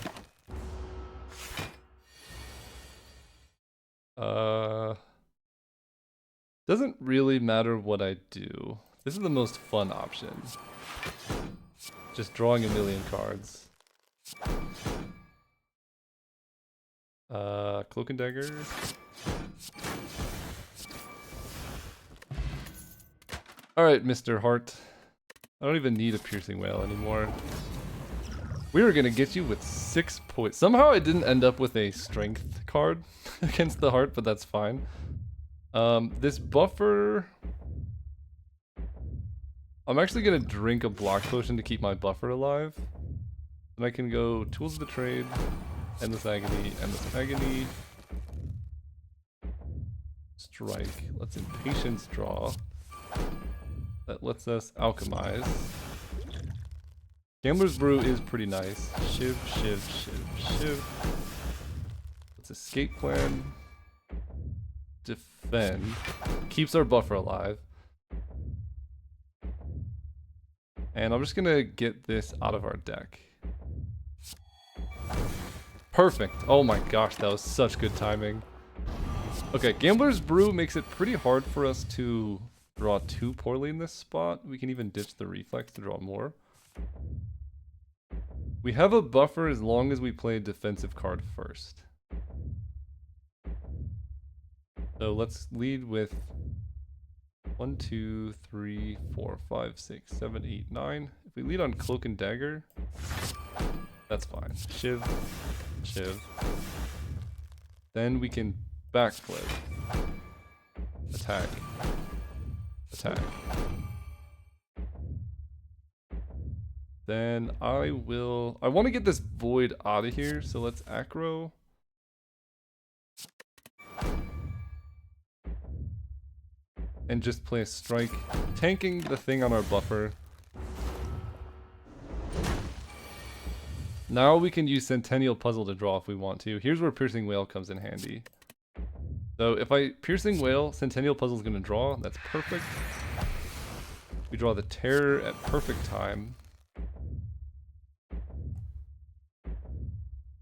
Doesn't really matter what I do. This is the most fun option. Just drawing a million cards. Cloak and Dagger. Alright, Mr. Hart. I don't even need a Piercing Wail anymore. We were gonna get you with 6 points. Somehow I didn't end up with a strength card against the Hart, but that's fine. This buffer... I'm actually gonna drink a block potion to keep my buffer alive. And I can go Tools of the Trade, Endless Agony, Endless Agony. Strike. Let's Impatience draw. That lets us alchemize. Gambler's Brew is pretty nice. Shiv, shiv, shiv, shiv. Let's escape plan. Defend. Keeps our buffer alive. And I'm just gonna get this out of our deck. Perfect. Oh my gosh, that was such good timing. Okay, Gambler's Brew makes it pretty hard for us to draw too poorly in this spot. We can even ditch the reflex to draw more. We have a buffer as long as we play a defensive card first. So let's lead with 1, 2, 3, 4, 5, 6, 7, 8, 9. If we lead on Cloak and Dagger, that's fine. Shiv, Shiv. Then we can backflip. Attack. Attack. Then I want to get this void out of here, so let's acro. And just play a strike, tanking the thing on our buffer. Now we can use Centennial Puzzle to draw if we want to. Here's where Piercing Wail comes in handy. So if I Piercing Wail, Centennial Puzzle is going to draw. That's perfect. We draw the Terror at perfect time.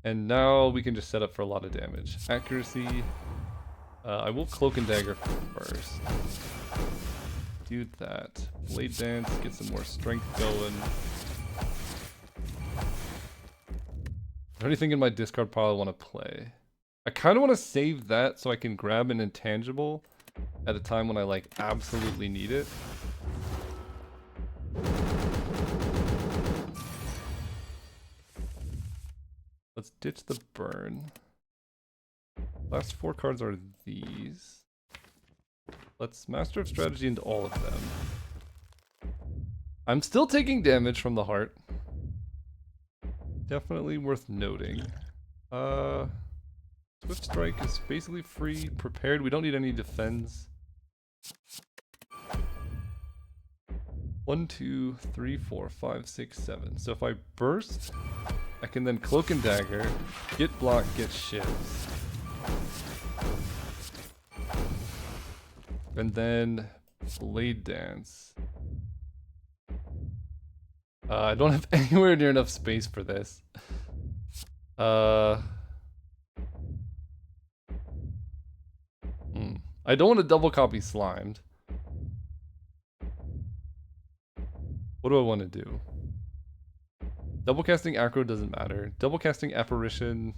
And now we can just set up for a lot of damage. Accuracy. I will Cloak and Dagger first. Do that. Blade Dance, get some more strength going. Is there anything in my discard pile I want to play? I kind of want to save that so I can grab an intangible at a time when I like absolutely need it. Let's ditch the burn. Last 4 cards are these. Let's Master of Strategy into all of them. I'm still taking damage from the Heart. Definitely worth noting. Swift Strike is basically free. Prepared, we don't need any defense. 1, 2, 3, 4, 5, 6, 7. So if I burst, I can then Cloak and Dagger, get block, get shivs. And then Blade Dance. I don't have anywhere near enough space for this. I don't want to double copy Slimed. What do I want to do? Double casting Acro doesn't matter. Double casting Apparition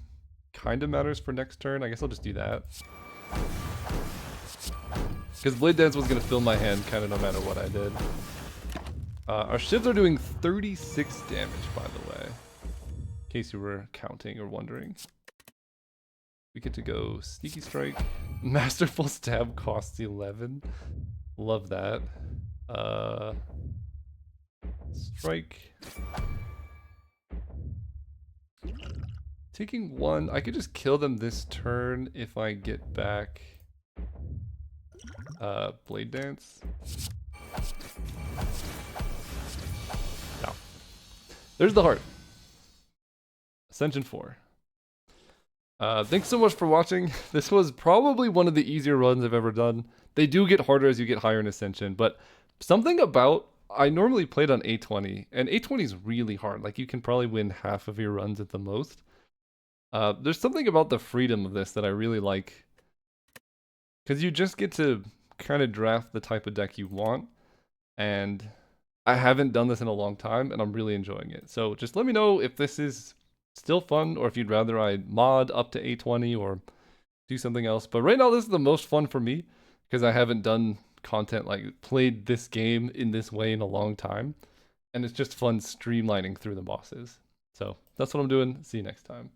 kind of matters for next turn. I guess I'll just do that. Because Blade Dance was going to fill my hand kind of no matter what I did. Our Shivs are doing 36 damage, by the way. In case you were counting or wondering. We get to go Sneaky Strike. Masterful Stab costs 11. Love that. Strike. Taking 1. I could just kill them this turn if I get back Blade Dance. No. There's the heart. Ascension 4. Thanks so much for watching. This was probably one of the easier runs I've ever done. They do get harder as you get higher in Ascension, but something about, I normally played on A20, and A20 is really hard. Like, you can probably win half of your runs at the most. There's something about the freedom of this that I really like. Because you just get to kind of draft the type of deck you want. And I haven't done this in a long time, and I'm really enjoying it. So just let me know if this is still fun, or if you'd rather I mod up to A20 or do something else. But right now, this is the most fun for me, because I haven't done content, like played this game in this way in a long time. And it's just fun streamlining through the bosses. So that's what I'm doing. See you next time.